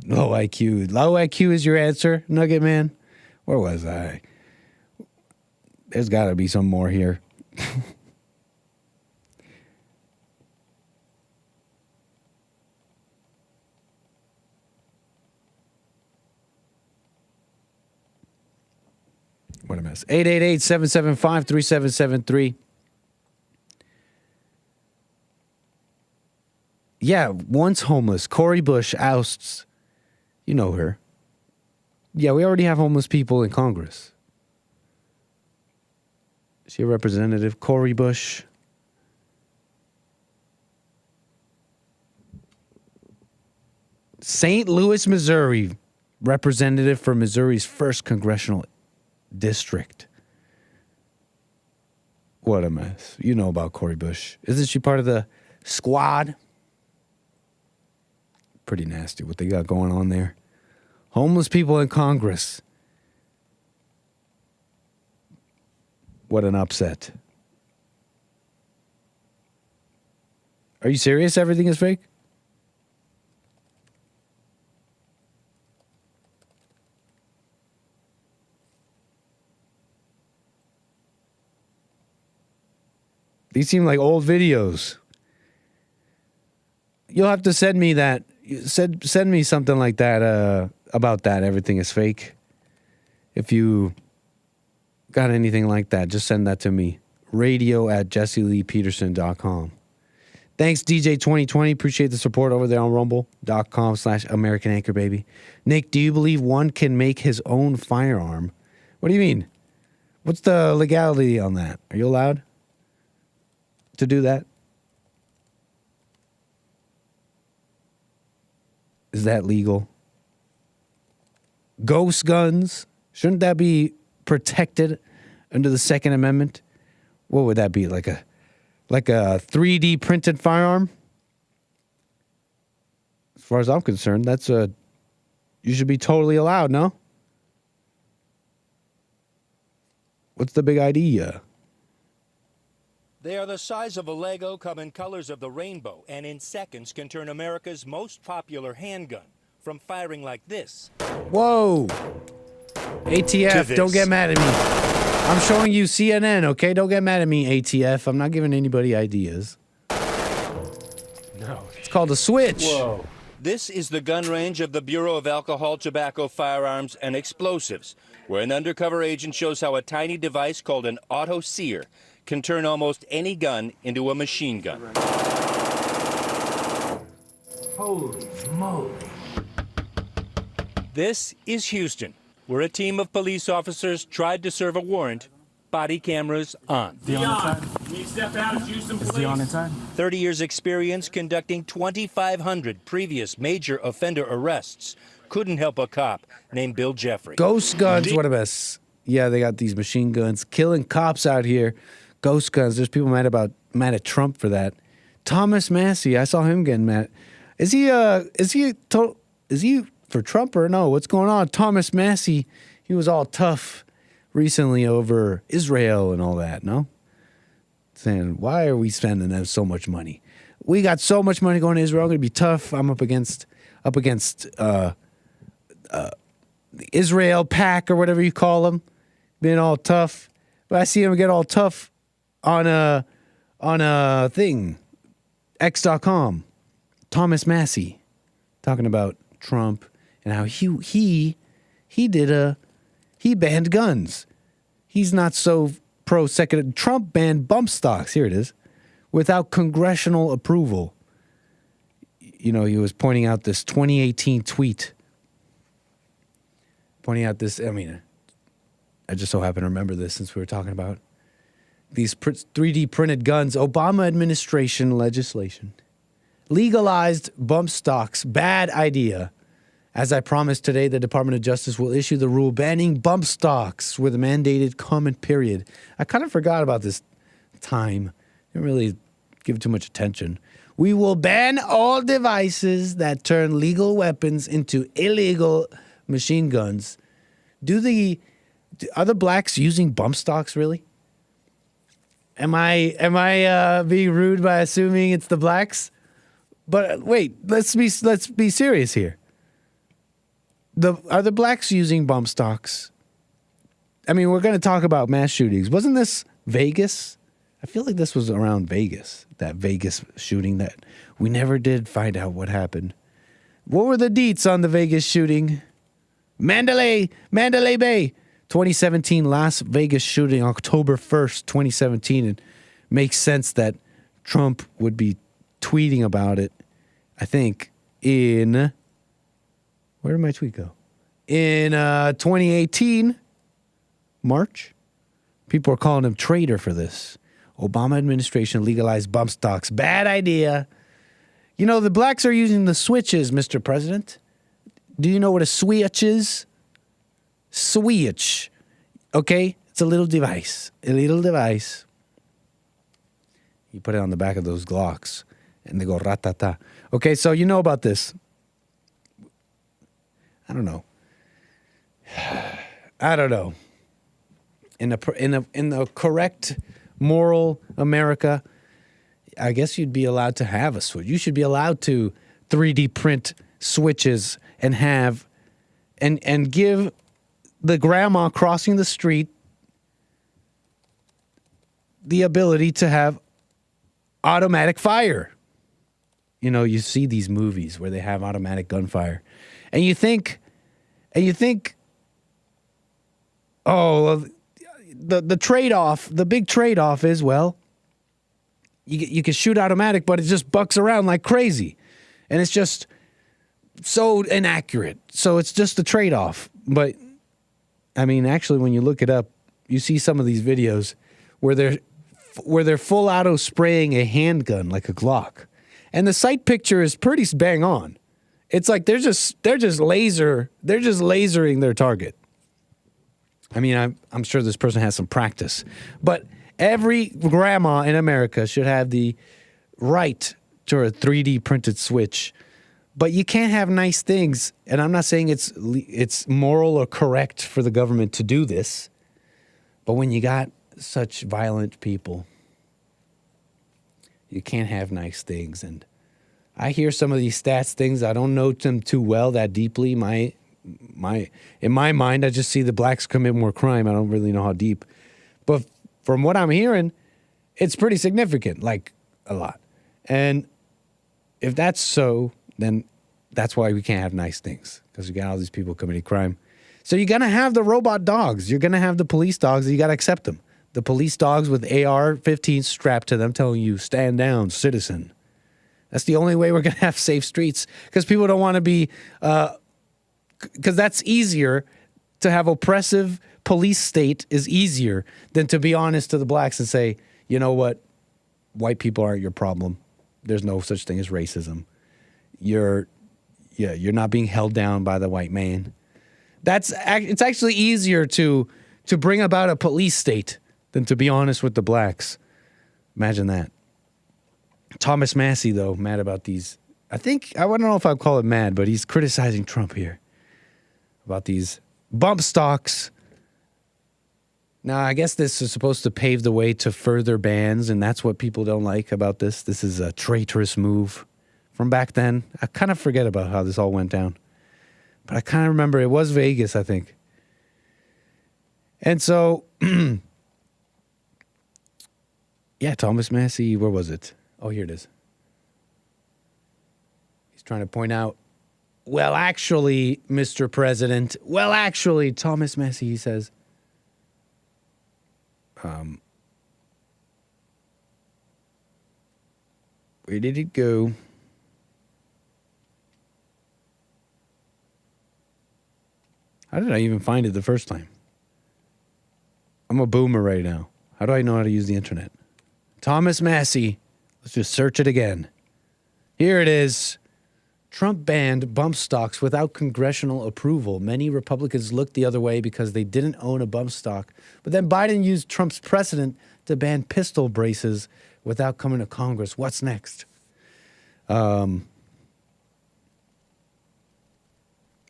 Low IQ. Low IQ is your answer, Nugget Man? Where was I? There's got to be some more here. What a mess. 888-775-3773. Yeah, once homeless. Cori Bush ousts. You know her. Yeah, we already have homeless people in Congress. Is she a representative? Cori Bush. St. Louis, Missouri. Representative for Missouri's 1st congressional district. What a mess. You know about Cori Bush. Isn't she part of the squad? Pretty nasty what they got going on there. Homeless people in Congress. What an upset. Are you serious? Everything is fake? These seem like old videos. You'll have to send me that. Send me something like that about that. Everything is fake. If you got anything like that, just send that to me. radio@JesseLeePeterson.com. Thanks, DJ 2020. Appreciate the support over there on rumble.com/American Anchor Baby. Nick, do you believe one can make his own firearm? What do you mean? What's the legality on that? Are you allowed to do that? Is that legal? Ghost guns, shouldn't that be protected under the Second Amendment? What would that be? Like a 3D printed firearm? As far as I'm concerned, you should be totally allowed, no? What's the big idea? They are the size of a Lego, come in colors of the rainbow, and in seconds can turn America's most popular handgun from firing like this. Whoa! ATF, don't get mad at me. I'm showing you CNN, okay? Don't get mad at me, ATF. I'm not giving anybody ideas. No. It's called a switch. Whoa. This is the gun range of the Bureau of Alcohol, Tobacco, Firearms, and Explosives, where an undercover agent shows how a tiny device called an auto sear can turn almost any gun into a machine gun. Holy moly. This is Houston, where a team of police officers tried to serve a warrant, body cameras on. Is he on inside? Can you step out, Houston, please? Is he on inside? 30 years experience conducting 2,500 previous major offender arrests. Couldn't help a cop named Bill Jeffrey. Ghost guns, what a mess. Yeah, they got these machine guns killing cops out here. Ghost guns. There's people mad at Trump for that. Thomas Massey, I saw him getting mad. Is he for Trump or no? What's going on? Thomas Massey, he was all tough recently over Israel and all that, no? Saying, why are we spending them so much money? We got so much money going to Israel. I'm going to be tough. I'm up against the Israel pack or whatever you call them, being all tough. But I see him get all tough on a thing, X.com. Thomas Massey talking about Trump and how he banned guns. He's not so pro-second. Trump banned bump stocks. Here it is, without congressional approval. You know, he was pointing out this 2018 tweet. Pointing out this, I mean, I just so happen to remember this since we were talking about these 3D printed guns. Obama administration legislation. Legalized bump stocks. Bad idea. As I promised today, the Department of Justice will issue the rule banning bump stocks with a mandated comment period. I kind of forgot about this time. Didn't really give too much attention. We will ban all devices that turn legal weapons into illegal machine guns. Are the blacks using bump stocks really? Am I being rude by assuming it's the blacks? But wait, let's be serious here. Are the blacks using bump stocks? I mean, we're going to talk about mass shootings. Wasn't this Vegas? I feel like this was around Vegas, that Vegas shooting that we never did find out what happened. What were the deets on the Vegas shooting? Mandalay Bay, 2017 Las Vegas shooting, October 1st, 2017. It makes sense that Trump would be tweeting about it, I think, where did my tweet go? In 2018, March. People are calling him traitor for this. Obama administration legalized bump stocks. Bad idea. You know, the blacks are using the switches, Mr. President. Do you know what a switch is? Switch. Okay? It's a little device. You put it on the back of those Glocks, and they go ratata. Okay, so you know about this. I don't know. In the correct moral America, I guess you'd be allowed to have a switch. You should be allowed to 3D print switches and have and give the grandma crossing the street the ability to have automatic fire. You know, you see these movies where they have automatic gunfire. And you think, oh, the trade-off, the big trade-off is, well, you can shoot automatic, but it just bucks around like crazy. And it's just so inaccurate. So it's just a trade-off. But, I mean, actually, when you look it up, you see some of these videos where they're full auto spraying a handgun like a Glock. And the sight picture is pretty bang on. It's like they're just lasering their target. I mean, I'm sure this person has some practice, but every grandma in America should have the right to a 3D printed switch. But you can't have nice things, and I'm not saying it's moral or correct for the government to do this, But when you got such violent people, you can't have nice things. And I hear some of these stats things. I don't know them too well that deeply. In my mind, I just see the blacks commit more crime. I don't really know how deep. But from what I'm hearing, it's pretty significant, like a lot. And if that's so, then that's why we can't have nice things, because you got all these people committing crime. So you're going to have the robot dogs. You're going to have the police dogs. You got to accept them. The police dogs with AR-15s strapped to them telling you, stand down, citizen. That's the only way we're going to have safe streets, because people don't want to be, because that's easier. To have oppressive police state is easier than to be honest to the blacks and say, you know what, white people aren't your problem. There's no such thing as racism. You're not being held down by the white man. It's actually easier to bring about a police state than to be honest with the blacks. Imagine that. Thomas Massey, though, mad about these. I don't know if I'd call it mad, but he's criticizing Trump here about these bump stocks. Now, I guess this is supposed to pave the way to further bans, and that's what people don't like about this. This is a traitorous move from back then. I kind of forget about how this all went down. But I kind of remember it was Vegas, I think. And so, yeah, Thomas Massey, where was it? Oh, here it is. He's trying to point out, well, actually, Mr. President, Thomas Massey, he says, where did it go? How did I even find it the first time? I'm a boomer right now. How do I know how to use the internet? Thomas Massey. Let's just search it again. Here it is. Trump banned bump stocks without congressional approval. Many Republicans looked the other way because they didn't own a bump stock. But then Biden used Trump's precedent to ban pistol braces without coming to Congress. What's next?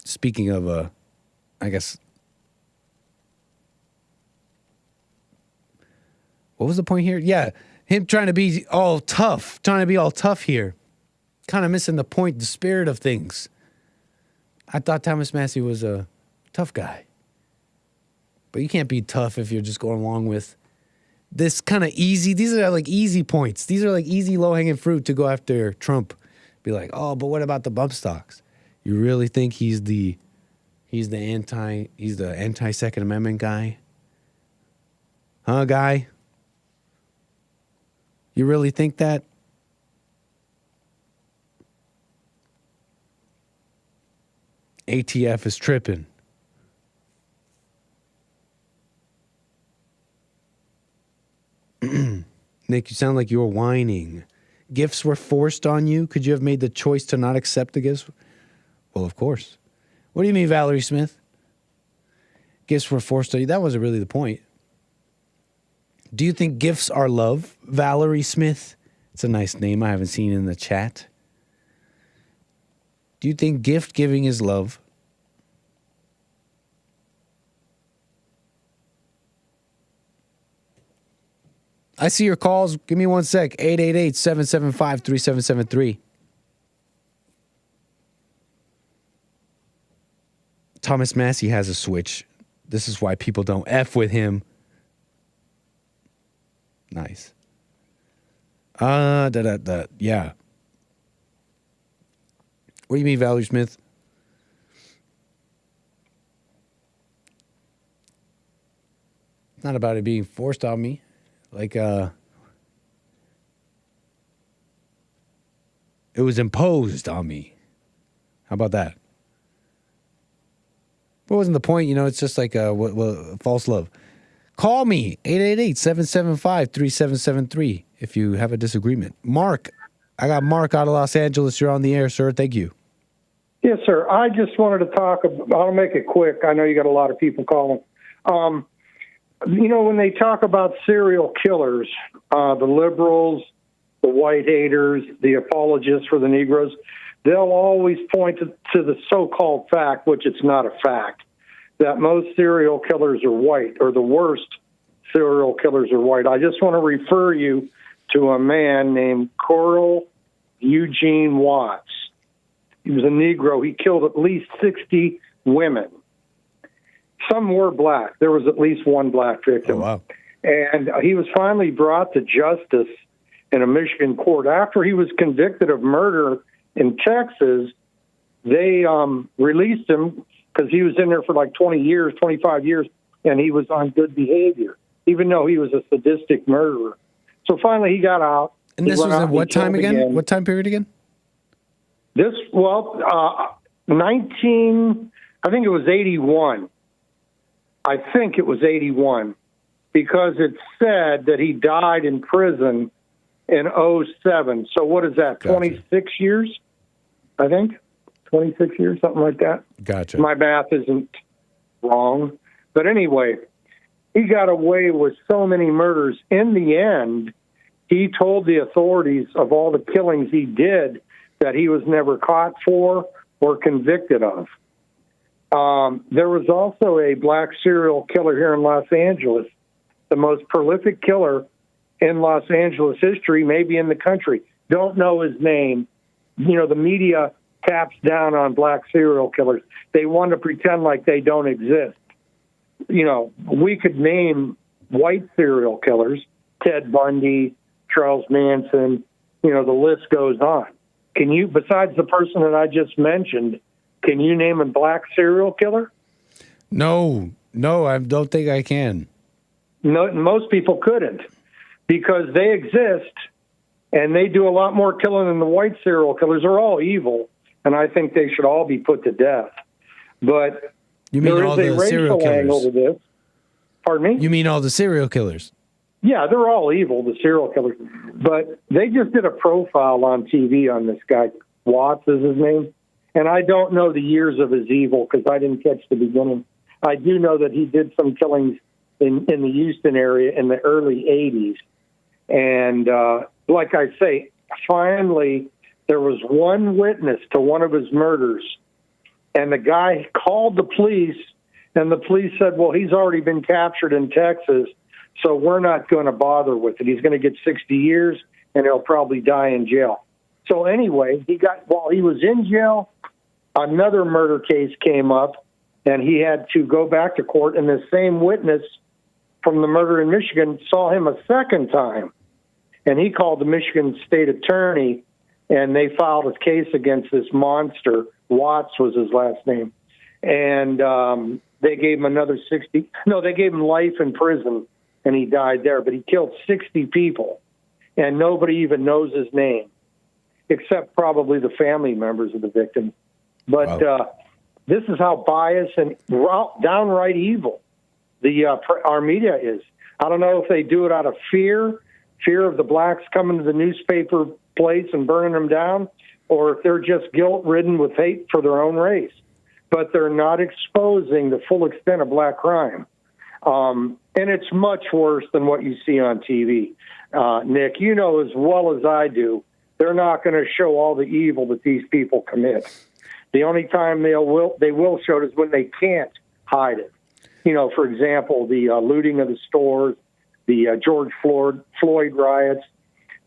Speaking of, I guess, what was the point here? Yeah, him trying to be all tough here. Kind of missing the point, the spirit of things. I thought Thomas Massey was a tough guy. But you can't be tough if you're just going along with this kind of easy. These are like easy points. These are like easy low-hanging fruit to go after Trump. Be like, oh, but what about the bump stocks? You really think he's the anti-Second Amendment guy? Huh, guy? You really think that? ATF is tripping. Nick, you sound like you were whining. Gifts were forced on you? Could you have made the choice to not accept the gifts? Well, of course. What do you mean, Valerie Smith? Gifts were forced on you? That wasn't really the point. Do you think gifts are love? Valerie Smith? It's a nice name I haven't seen in the chat. Do you think gift giving is love? I see your calls. Give me 1 sec. 888-775-3773. Thomas Massey has a switch. This is why people don't F with him. Nice. Yeah. What do you mean, Valerie Smith? It's not about it being forced on me. Like, it was imposed on me. How about that? What wasn't the point? You know, it's just like false love. Call me, 888-775-3773 if you have a disagreement. Mark, I got Mark out of Los Angeles. You're on the air, sir. Thank you. Yes, sir. I just wanted to talk about, I'll make it quick. I know you got a lot of people calling. You know, when they talk about serial killers, the liberals, the white haters, the apologists for the Negroes, they'll always point to the so-called fact, which it's not a fact, that most serial killers are white, or the worst serial killers are white. I just want to refer you to a man named Coral Eugene Watts. He was a Negro. He killed at least 60 women. Some were black. There was at least one black victim. Oh, wow. And he was finally brought to justice in a Michigan court. After he was convicted of murder in Texas, they released him because he was in there for like 20 years, 25 years, and he was on good behavior, even though he was a sadistic murderer. So finally he got out. And this was at what time again? What time period again? This, I think it was 81. I think it was 81 because it said that he died in prison in 07. So what is that, 26 years, I think? 26 years, something like that. Gotcha. My math isn't wrong. But anyway, he got away with so many murders. In the end, he told the authorities of all the killings he did that he was never caught for or convicted of. There was also a black serial killer here in Los Angeles, the most prolific killer in Los Angeles history, maybe in the country. Don't know his name. You know, the media taps down on black serial killers. They want to pretend like they don't exist. You know, we could name white serial killers, Ted Bundy, Charles Manson, you know, the list goes on. Can you, besides the person that I just mentioned, can you name a black serial killer? No, I don't think I can. No, most people couldn't because they exist and they do a lot more killing than the white serial killers. They're all evil, and I think they should all be put to death. But you mean there all is a the serial racial angle to killers? this. Pardon me? You mean all the serial killers? Yeah, they're all evil, the serial killers. But they just did a profile on TV on this guy. Watts is his name. And I don't know the years of his evil because I didn't catch the beginning. I do know that he did some killings in the Houston area in the early 80s. And like I say, finally, there was one witness to one of his murders. And the guy called the police, and the police said, well, he's already been captured in Texas, so we're not going to bother with it. He's going to get 60 years, and he'll probably die in jail. So anyway, while he was in jail, another murder case came up, and he had to go back to court, and the same witness from the murder in Michigan saw him a second time. And he called the Michigan state attorney, and they filed a case against this monster. Watts was his last name. And they gave him they gave him life in prison, and he died there. But he killed 60 people, and nobody even knows his name, except probably the family members of the victim. But this is how biased and downright evil our media is. I don't know if they do it out of fear of the blacks coming to the newspaper place and burning them down, or if they're just guilt-ridden with hate for their own race. But they're not exposing the full extent of black crime. And it's much worse than what you see on TV. Nick, you know as well as I do, they're not going to show all the evil that these people commit. The only time they will show it is when they can't hide it. You know, for example, the looting of the stores, the George Floyd riots,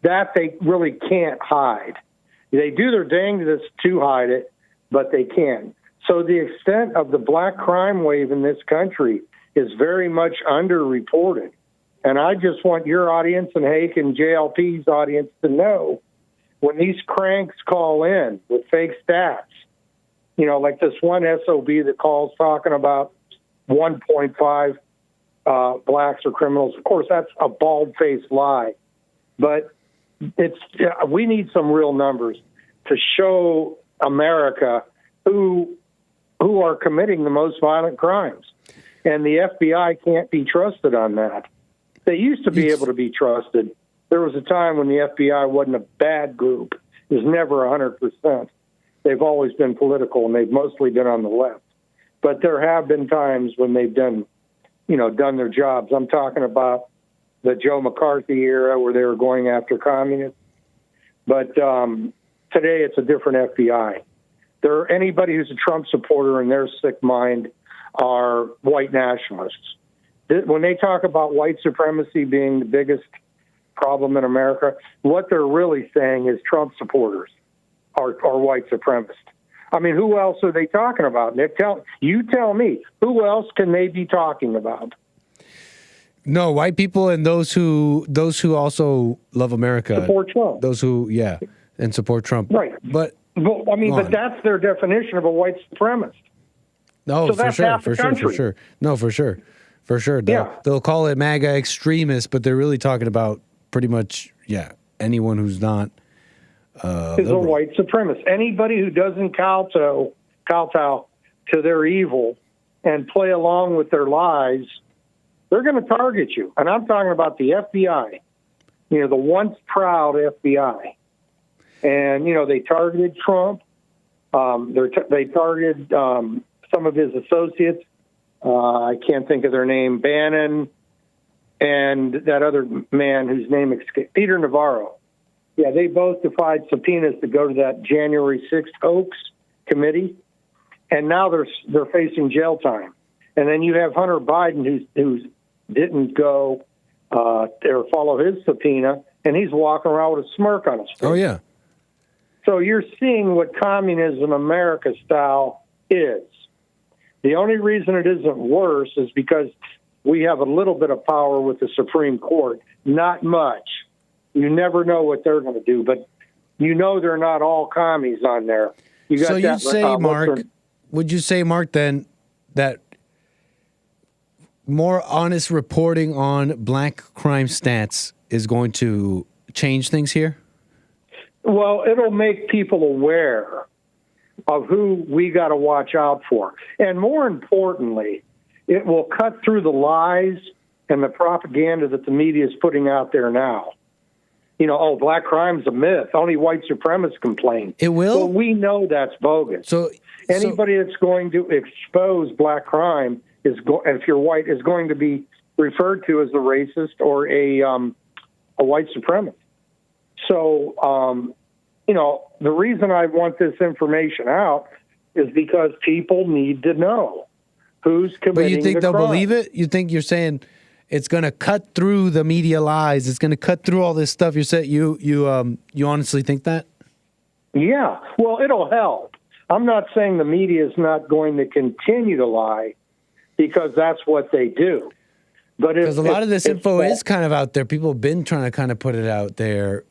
that they really can't hide. They do their dangest to hide it, but they can't. So the extent of the black crime wave in this country is very much underreported. And I just want your audience and Hake and JLP's audience to know when these cranks call in with fake stats, you know, like this one SOB that calls talking about 1.5 blacks are criminals. Of course, that's a bald-faced lie. But we need some real numbers to show America who are committing the most violent crimes. And the FBI can't be trusted on that. They used to be able to be trusted. There was a time when the FBI wasn't a bad group. It was never 100%. They've always been political, and they've mostly been on the left. But there have been times when they've done their jobs. I'm talking about the Joe McCarthy era where they were going after communists. But today it's a different FBI. Anybody who's a Trump supporter in their sick mind are white nationalists. when they talk about white supremacy being the biggest problem in America, what they're really saying is Trump supporters are white supremacists. I mean, who else are they talking about, Nick? Tell me, who else can they be talking about? No, white people and those who also love America. Support Trump. Those who, and support Trump. Right. But that's their definition of a white supremacist. No, So for that's sure, half the for sure, for country. sure. No, for sure. For sure. They'll call it MAGA extremists, but they're really talking about pretty much, anyone who's not is a liberal. white supremacist. Anybody who doesn't kowtow to their evil and play along with their lies, they're going to target you. And I'm talking about the FBI, the once proud FBI. And, they targeted Trump. They targeted some of his associates. I can't think of their name, Bannon, and that other man whose name escaped, Peter Navarro. Yeah, they both defied subpoenas to go to that January 6th hoax committee, and now they're facing jail time. And then you have Hunter Biden, who didn't go or follow his subpoena, and he's walking around with a smirk on his face. Oh, yeah. So you're seeing what communism America style is. The only reason it isn't worse is because we have a little bit of power with the Supreme Court, not much. You never know what they're going to do, but they're not all commies on there. So you'd say, Mark, would you say, Mark, then that more honest reporting on black crime stats is going to change things here? Well, it'll make people aware of who we got to watch out for. And more importantly, it will cut through the lies and the propaganda that the media is putting out there now. Black crime's a myth. Only white supremacists complain. It will? Well, we know that's bogus. So anybody that's going to expose black crime, if you're white, is going to be referred to as a racist or a white supremacist. So, the reason I want this information out is because people need to know who's committing the crime. But you think they'll believe it? You think you're saying it's going to cut through the media lies? It's going to cut through all this stuff? You honestly think that? Yeah. Well, it'll help. I'm not saying the media is not going to continue to lie because that's what they do. But because a lot of this info is kind of out there. People have been trying to kind of put it out there.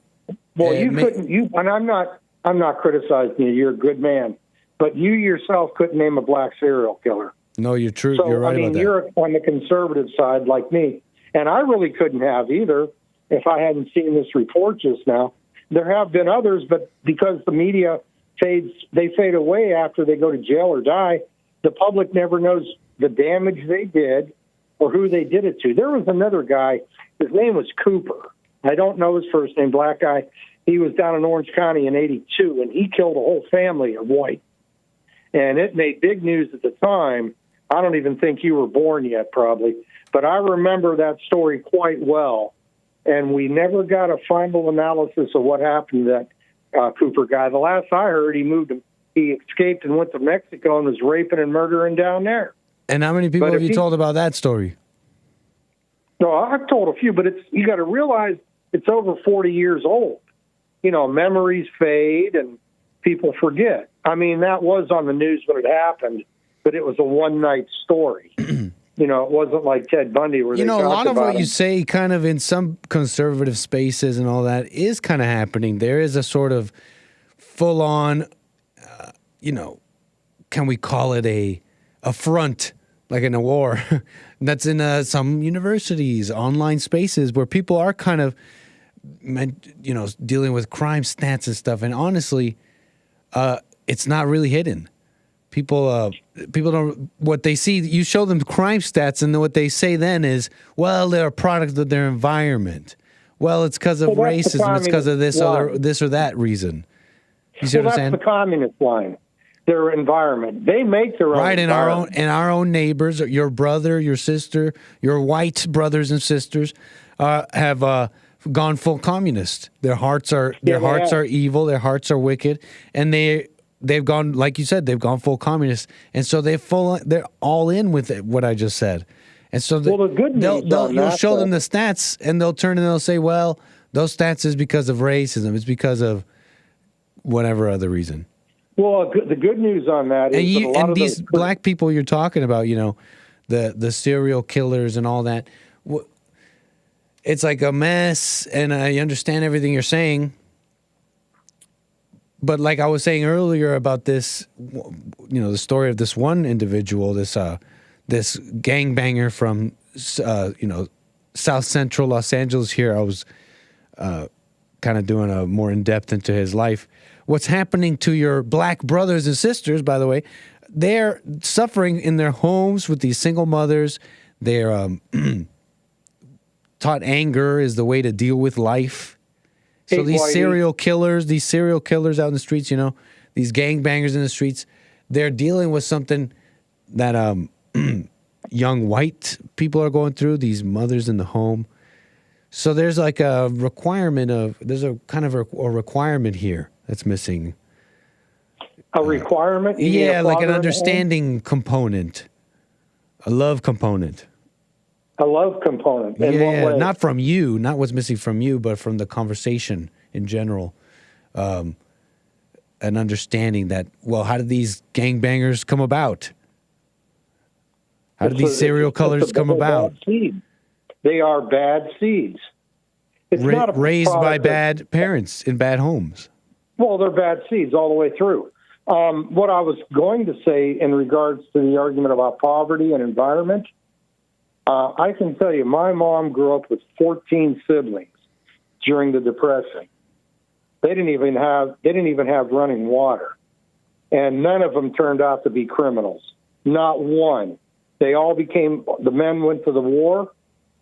Well, and I'm not criticizing you. You're a good man, but you yourself couldn't name a black serial killer. No, you're true. So, you're right about that. You're on the conservative side like me, and I really couldn't have either if I hadn't seen this report just now. There have been others, but because the media they fade away after they go to jail or die, the public never knows the damage they did or who they did it to. There was another guy. His name was Cooper. I don't know his first name, black guy. He was down in Orange County in 82, and he killed a whole family of white. And it made big news at the time. I don't even think you were born yet, probably. But I remember that story quite well. And we never got a final analysis of what happened to that Cooper guy. The last I heard, he escaped and went to Mexico and was raping and murdering down there. And how many people have you told about that story? No, I've told a few, but you got to realize it's over 40 years old. Memories fade and people forget. I mean, that was on the news when it happened, but it was a one-night story. It wasn't like Ted Bundy where they talked about a lot of what him. you say kind of in some conservative spaces and all that is kind of happening. There is a sort of full-on, can we call it a front, like in a war, that's in some universities, online spaces where people are kind of, dealing with crime stats and stuff. And honestly, it's not really hidden. People don't, what they see, you show them crime stats and then what they say then is, well, they're a product of their environment. Well, it's because of racism. It's because of this or that reason. You see what I'm saying? That's the communist line. Their environment. They make their own environment. In our own neighbors, your brother, your sister, your white brothers and sisters have gone full communist. Their hearts are evil. Their hearts are wicked, and they've gone, like you said, they've gone full communist, and so they're all in with it, what I just said, And so the good news you'll show them the stats, and they'll turn and they'll say, well, those stats is because of racism. It's because of whatever other reason. Well, the good news on that is and these black people you're talking about, you know, the serial killers and all that, it's like a mess, and I understand everything you're saying. But like I was saying earlier about this, you know, the story of this one individual, this gangbanger from, you know, South Central Los Angeles here. I was kind of doing a more in-depth into his life. What's happening to your black brothers and sisters, by the way, they're suffering in their homes with these single mothers. They're taught anger is the way to deal with life. So these serial killers out in the streets, you know, these gangbangers in the streets, they're dealing with something that young white people are going through, these mothers in the home. So there's like a requirement there's a kind of a requirement here that's missing. A requirement? Yeah, like an understanding component, a love component. A love component. In what way? Not from you, not what's missing from you, but from the conversation in general. An understanding that, well, how did these gangbangers come about? How did these serial killers come about? They are bad seeds. It's not raised by bad parents in bad homes. Well, they're bad seeds all the way through. What I was going to say in regards to the argument about poverty and environment, I can tell you, my mom grew up with 14 siblings during the Depression. They didn't even have running water, and none of them turned out to be criminals. Not one. They all the men went to the war.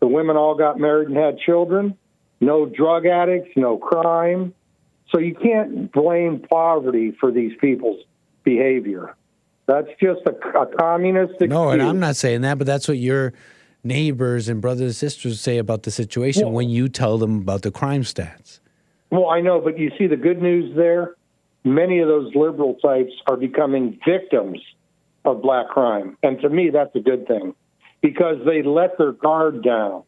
The women all got married and had children. No drug addicts, no crime. So you can't blame poverty for these people's behavior. That's just a communist excuse. No, and I'm not saying that, but that's what your neighbors and brothers and sisters say about the situation when you tell them about the crime stats. Well, I know, but you see the good news there? Many of those liberal types are becoming victims of black crime. And to me, that's a good thing because they let their guard down.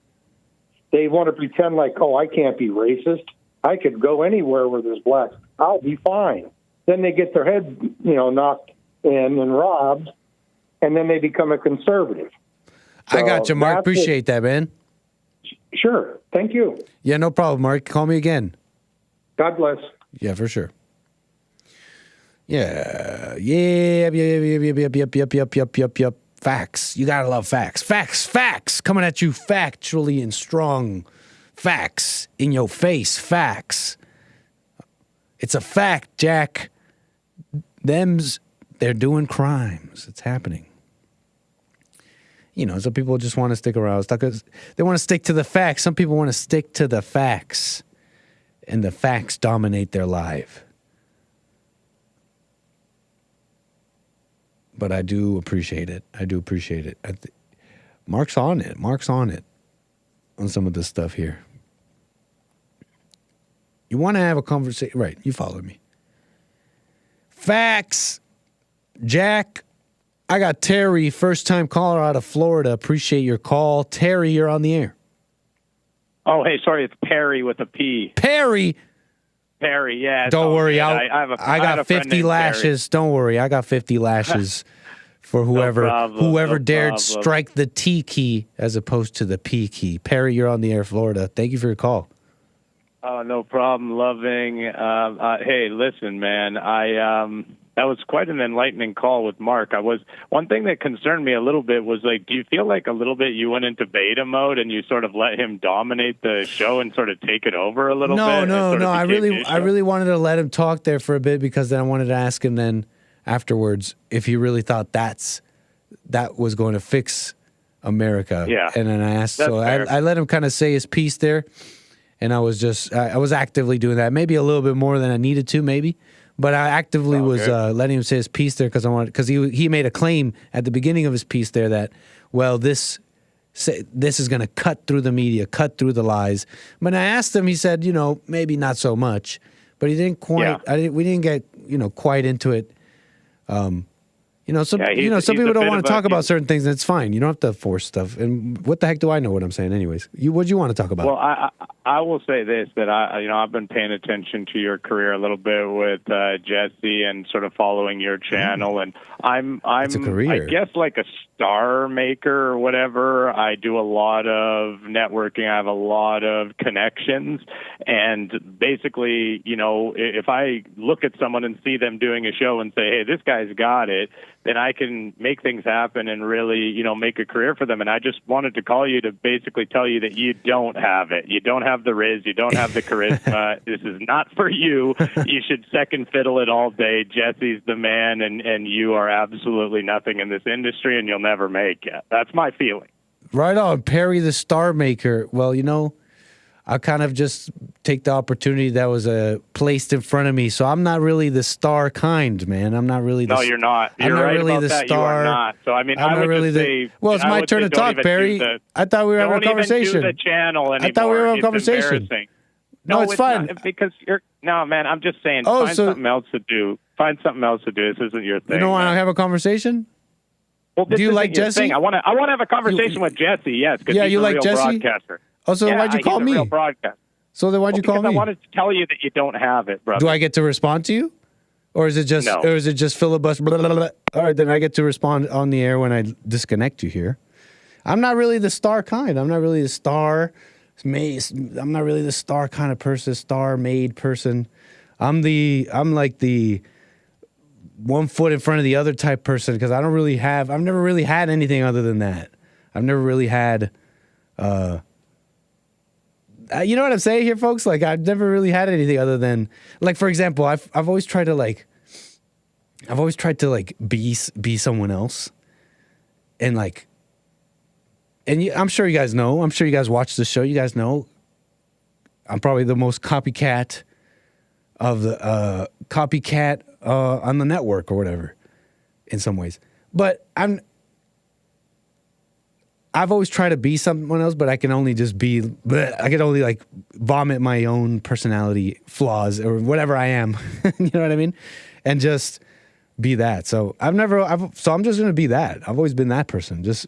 They want to pretend like, oh, I can't be racist. I could go anywhere where there's blacks. I'll be fine. Then they get their head, knocked in and robbed, and then they become a conservative. So I got you, Mark. Appreciate that, man. Sure. Thank you. Yeah, no problem, Mark. Call me again. God bless. Yeah, for sure. Yeah. Yep. Facts. You gotta love facts. Facts. Coming at you factually and strong. Facts. In your face. Facts. It's a fact, Jack. They're doing crimes. It's happening. Some people just want to stick around. They want to stick to the facts. Some people want to stick to the facts. And the facts dominate their life. But I do appreciate it. Mark's on it. On some of this stuff here. You want to have a conversation. Right, you followed me. Facts. Jack, I got Terry, first-time caller out of Florida. Appreciate your call. Terry, you're on the air. Oh, hey, sorry, it's Perry with a P. Perry, yeah. Don't worry, I got 50 lashes. Don't worry, I got 50 lashes for whoever dared strike the T key as opposed to the P key. Perry, you're on the air, Florida. Thank you for your call. Oh, no problem. Loving. Hey, listen, man. That was quite an enlightening call with Mark. One thing that concerned me a little bit was, do you feel like a little bit you went into beta mode and you sort of let him dominate the show and sort of take it over a little bit? No. I really wanted to let him talk there for a bit because then I wanted to ask him then afterwards if he really thought that was going to fix America. Yeah. And then I asked, I let him kind of say his piece there, and I was actively doing that, maybe a little bit more than I needed to, maybe. But I actively was letting him say his piece there because he made a claim at the beginning of his piece there that, well, this is going to cut through the media, cut through the lies. When I asked him, he said, maybe not so much, but he didn't quite. Yeah. We didn't get quite into it. Some people don't want to talk about certain things, and it's fine. You don't have to force stuff. And what the heck do I know what I'm saying, anyways? What do you want to talk about? Well, I will say this, that I've been paying attention to your career a little bit with Jesse and sort of following your channel, and I'm I guess like a star maker or whatever. I do a lot of networking. I have a lot of connections, and basically, if I look at someone and see them doing a show and say, hey, this guy's got it, then I can make things happen and really, make a career for them. And I just wanted to call you to basically tell you that you don't have it. You don't have the riz. You don't have the charisma. This is not for you. You should second fiddle it all day. Jesse's the man, and you are absolutely nothing in this industry, and you'll never make it. That's my feeling. Right on, Perry the Star Maker. Well, I kind of just take the opportunity that was placed in front of me. So I'm not really the star kind, man. I'm not really the... No, you're not. You're I'm not right really about the that. star. You are not. So, I mean, I would really just say... Well, it's my turn to talk, Perry. I thought we were having a conversation. Don't even do the channel anymore. I thought we were having a conversation. Embarrassing. No, it's fine. Not, because you're... No, man, I'm just saying, find something else to do. Find something else to do. This isn't your thing. You don't want to have a conversation? Well, do you like Jesse? I want to have a conversation with Jesse, yes, because he's you a like real Jesse? broadcaster. Oh, so why'd you call me? He's a real broadcaster. So then why'd you call me? I wanted to tell you that you don't have it, brother. Do I get to respond to you? Or is it just filibuster? Blah, blah, blah. All right, then I get to respond on the air when I disconnect you here. I'm not really the star kind. I'm not really the star made. I'm not really the star kind of person, star made person. I'm like the 1 foot in front of the other type person because I've never really had anything other than that. I've never really had you know what I'm saying here, folks? Like, I've never really had anything other than, like, for example, I've always tried to be someone else, and I'm sure you guys know. I'm sure you guys watch the show. You guys know I'm probably the most copycat of the copycat on the network or whatever, in some ways. But I've always tried to be someone else, but I can only just be, I can only like vomit my own personality flaws or whatever I am. You know what I mean? And just be that. So I'm just going to be that. I've always been that person. Just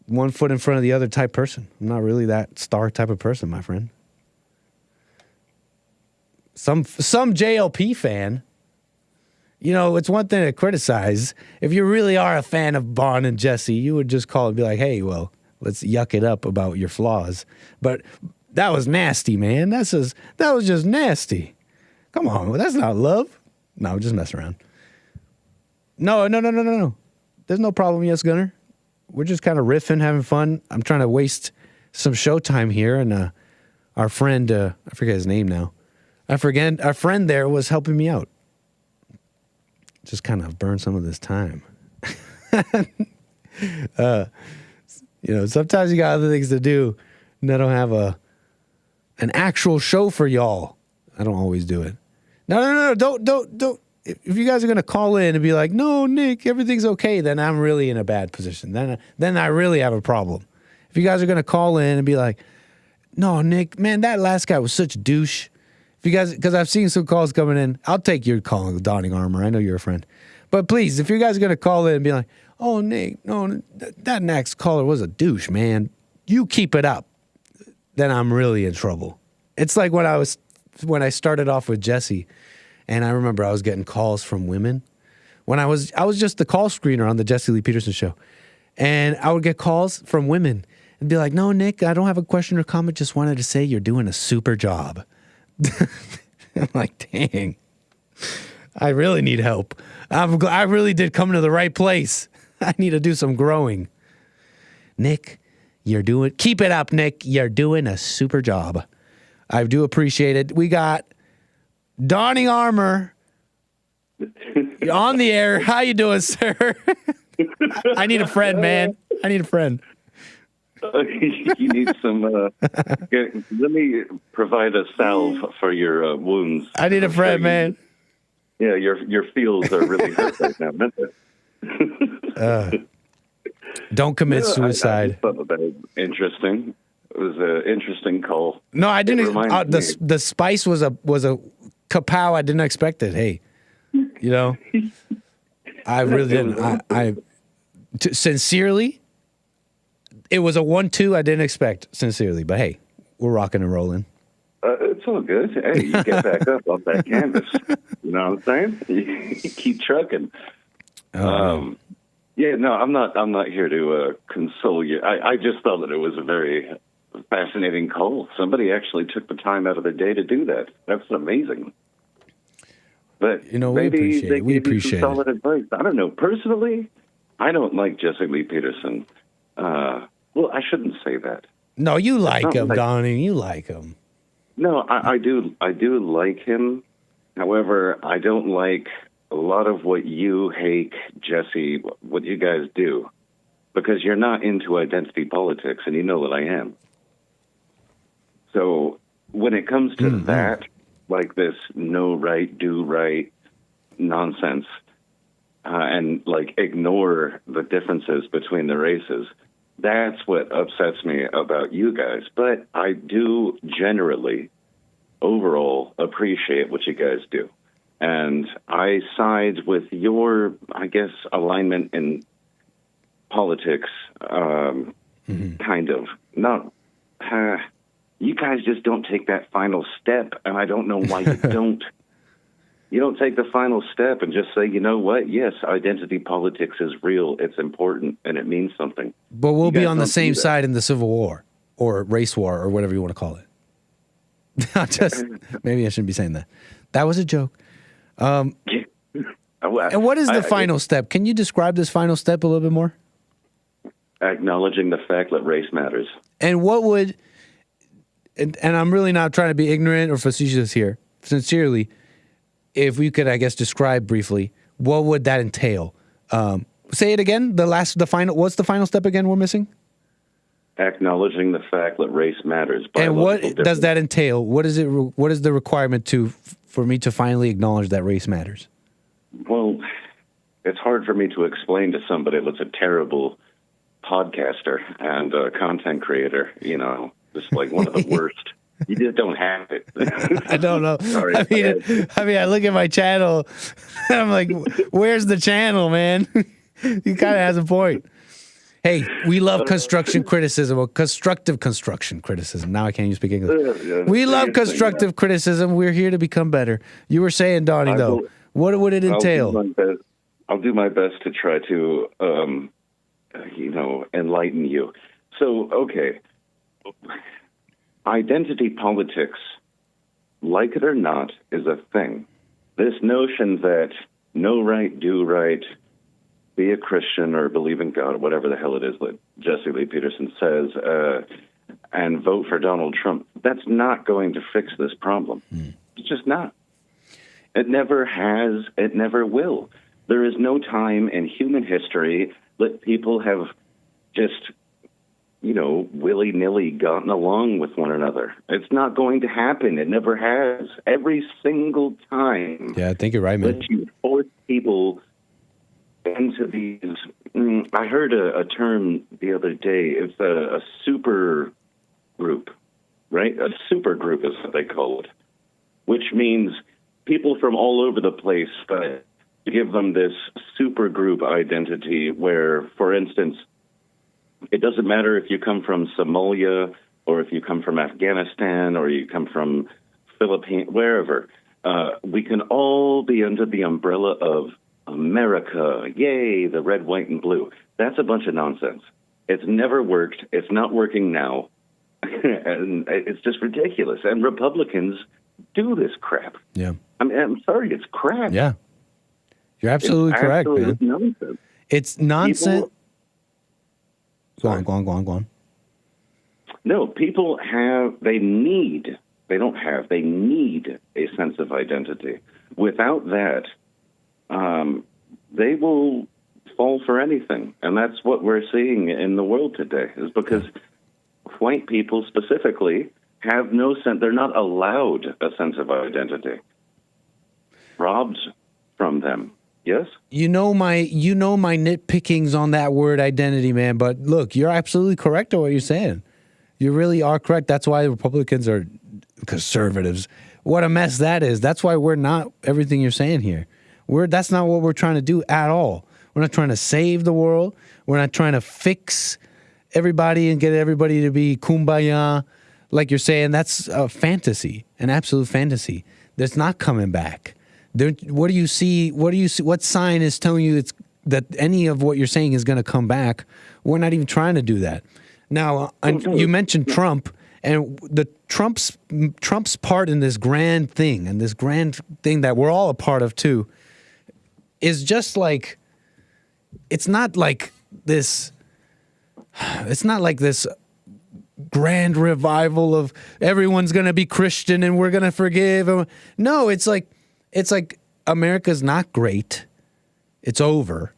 1 foot in front of the other type person. I'm not really that star type of person, my friend. Some JLP fan. It's one thing to criticize. If you really are a fan of Bon and Jesse, you would just call and be like, hey, well, let's yuck it up about your flaws. But that was nasty, man. That was just nasty. Come on, that's not love. No, just mess around. No. There's no problem, yes, Gunner. We're just kind of riffing, having fun. I'm trying to waste some showtime here, and our friend, I forget his name now. Our friend there was helping me out. Just kind of burn some of this time. Sometimes you got other things to do, and I don't have an actual show for y'all. I don't always do it. No, don't. If you guys are gonna call in and be like, "No, Nick, everything's okay," then I'm really in a bad position. Then I really have a problem. If you guys are gonna call in and be like, "No, Nick, man, that last guy was such a douche." If you guys, because I've seen some calls coming in, I'll take your call, Donning Armor. I know you're a friend, but please, if you guys are gonna call in and be like, "Oh, Nick, no, that next caller was a douche, man," you keep it up. Then I'm really in trouble. It's like when I started off with Jesse, and I remember I was getting calls from women. When I was just the call screener on the Jesse Lee Peterson show, and I would get calls from women and be like, "No, Nick, I don't have a question or comment. Just wanted to say you're doing a super job." I'm like, dang, I really need help. I really did come to the right place. I need to do some growing. Nick, keep it up, Nick. You're doing a super job. I do appreciate it. We got Donning Armor on the air. How you doing, sir? I need a friend, man. I need a friend. You need some. Let me provide a salve for your wounds. I need a friend, man. Yeah, your feels are really hurt right now, aren't they? Don't commit suicide. I thought that was interesting. It was an interesting call. No, I didn't. The spice was a kapow. I didn't expect it. Hey, I really didn't. Sincerely, it was a 1-2 I didn't expect, sincerely. But hey, we're rocking and rolling. It's all good. Hey, you get back up off that canvas. You know what I'm saying? You keep trucking. Yeah, no, I'm not here to console you. I just thought that it was a very fascinating call. Somebody actually took the time out of their day to do that. That's amazing. But we maybe appreciate it. We appreciate some solid advice. I don't know. Personally, I don't like Jessie Lee Peterson. Well, I shouldn't say that. No, you like him, Donnie. You like him. No, I do like him. However, I don't like a lot of what you, Hake, Jesse, what you guys do, because you're not into identity politics, and you know that I am. So when it comes to that, like this know right, do right nonsense, and like ignore the differences between the races, that's what upsets me about you guys. But I do generally, overall, appreciate what you guys do. And I side with your, I guess, alignment in politics, kind of. Not, you guys just don't take that final step, and I don't know why you don't. You don't take the final step and just say, you know what? Yes, identity politics is real. It's important, and it means something. But we'll be on the same side in the Civil War or race war or whatever you want to call it. Maybe I shouldn't be saying that. That was a joke. And what is the final step? Can you describe this final step a little bit more? Acknowledging the fact that race matters. And what would, and I'm really not trying to be ignorant or facetious here, sincerely, if we could, I guess, describe briefly, what would that entail? Say it again, what's the final step again we're missing? Acknowledging the fact that race matters. And what does that entail? What is the requirement for me to finally acknowledge that race matters? Well, it's hard for me to explain to somebody that's a terrible podcaster and content creator, just like one of the worst. You just don't have it. I don't know. Sorry. I mean, I look at my channel, and I'm like, where's the channel, man? He kind of has a point. Hey, we love construction criticism, or constructive construction criticism. Now I can't even speak English. We love constructive criticism. We're here to become better. You were saying, Donnie, though, what would it entail? I'll do my best to try to, enlighten you. So, okay. Identity politics, like it or not, is a thing. This notion that know right, do right, be a Christian or believe in God, or whatever the hell it is that Jessie Lee Peterson says, and vote for Donald Trump, that's not going to fix this problem. It's just not. It never has. It never will. There is no time in human history that people have just willy-nilly gotten along with one another. It's not going to happen. It never has. Every single time. Yeah, I think you're right, man. That you force people into these. I heard a term the other day. It's a super group, right? A super group is what they call it, which means people from all over the place, but give them this super group identity where, for instance, it doesn't matter if you come from Somalia or if you come from Afghanistan or you come from Philippines, wherever. We can all be under the umbrella of America. Yay, the red, white, and blue. That's a bunch of nonsense. It's never worked. It's not working now. And it's just ridiculous. And Republicans do this crap. Yeah. I mean, I'm sorry, it's crap. Yeah. You're absolutely correct, man. Nonsense. It's nonsense. Go on. No, people they need a sense of identity. Without that, they will fall for anything. And that's what we're seeing in the world today, is because white people specifically have no sense. They're not allowed a sense of identity. Robbed from them. Yes? You know my nitpickings on that word identity, man. But look, you're absolutely correct on what you're saying. You really are correct. That's why Republicans are conservatives. What a mess that is. That's why we're not everything you're saying here. That's not what we're trying to do at all. We're not trying to save the world. We're not trying to fix everybody and get everybody to be kumbaya. Like you're saying, that's a fantasy, an absolute fantasy. That's not coming back. What do you see? What sign is telling you that any of what you're saying is going to come back? We're not even trying to do that. Now, you mentioned Trump, and the Trump's part in this grand thing, and this grand thing that we're all a part of too, is just like, it's not like this grand revival of everyone's going to be Christian and we're going to forgive. No, it's like America's not great. It's over.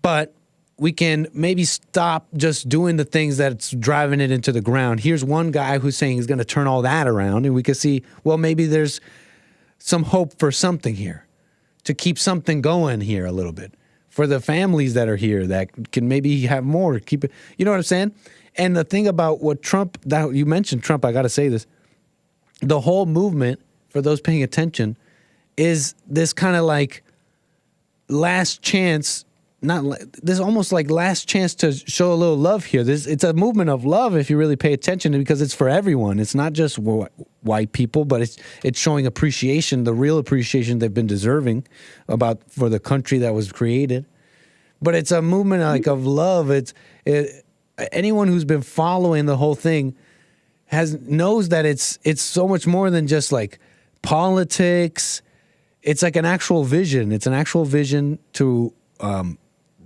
But we can maybe stop just doing the things that's driving it into the ground. Here's one guy who's saying he's going to turn all that around, and we can see, well, maybe there's some hope for something here, to keep something going here a little bit, for the families that are here that can maybe have more. Keep it, you know what I'm saying? And the thing about what Trump, that you mentioned Trump, I got to say this, the whole movement, for those paying attention, is this kind of like last chance. There's almost like last chance to show a little love here. It's a movement of love if you really pay attention, because it's for everyone. It's not just white people, but it's showing appreciation, the real appreciation they've been deserving for the country that was created. But it's a movement like of love. Anyone who's been following the whole thing knows that it's so much more than just like politics. It's like an actual vision. It's an actual vision to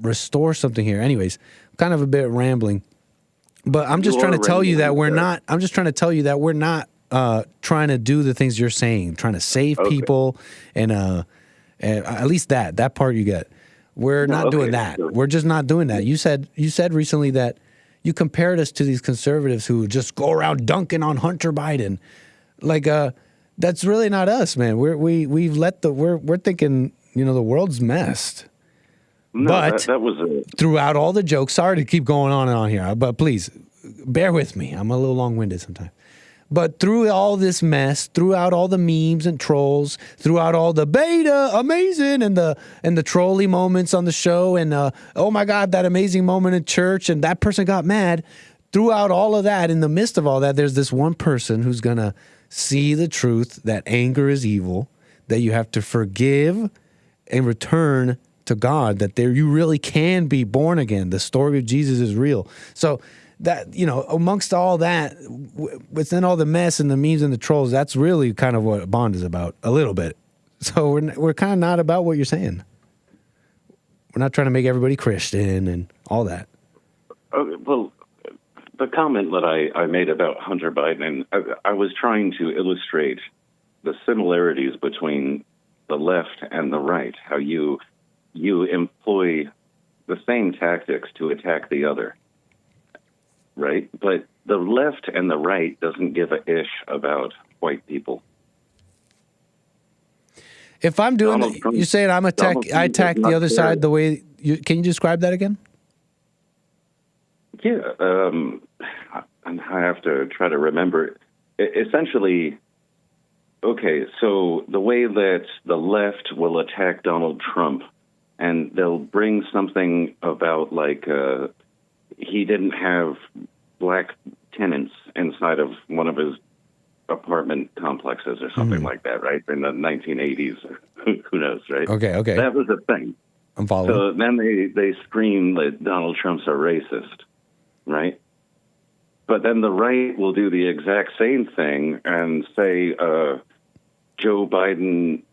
restore something here. Anyways, kind of a bit rambling, but I'm just trying to tell you that we're not. I'm just trying to tell you that we're not trying to do the things you're saying, trying to save people, and at least that part you get. We're not doing that. Sure. We're just not doing that. You said recently that you compared us to these conservatives who just go around dunking on Hunter Biden, like that's really not us, man. We're thinking, the world's messed. No, but that was throughout all the jokes, sorry to keep going on and on here, but please bear with me. I'm a little long-winded sometimes. But through all this mess, throughout all the memes and trolls, throughout all the beta amazing and the trolly moments on the show, and oh my God, that amazing moment in church, and that person got mad. Throughout all of that, in the midst of all that, there's this one person who's gonna see the truth that anger is evil, that you have to forgive and return to God, that you really can be born again. The story of Jesus is real. So that, amongst all that, within all the mess and the memes and the trolls, that's really kind of what Bond is about, a little bit. So we're kind of not about what you're saying. We're not trying to make everybody Christian and all that. Okay, well, the comment that I made about Hunter Biden, I was trying to illustrate the similarities between the left and the right, how you employ the same tactics to attack the other, right? But the left and the right doesn't give a ish about white people. If I'm doing, you're saying I attack the other side the way can you describe that again? Yeah, I have to try to remember. Essentially, okay, so the way that the left will attack Donald Trump, and they'll bring something about like he didn't have black tenants inside of one of his apartment complexes or something like that, right? In the 1980s, who knows, right? Okay. That was a thing. I'm following. So then they scream that Donald Trump's a racist, right? But then the right will do the exact same thing and say Joe Biden,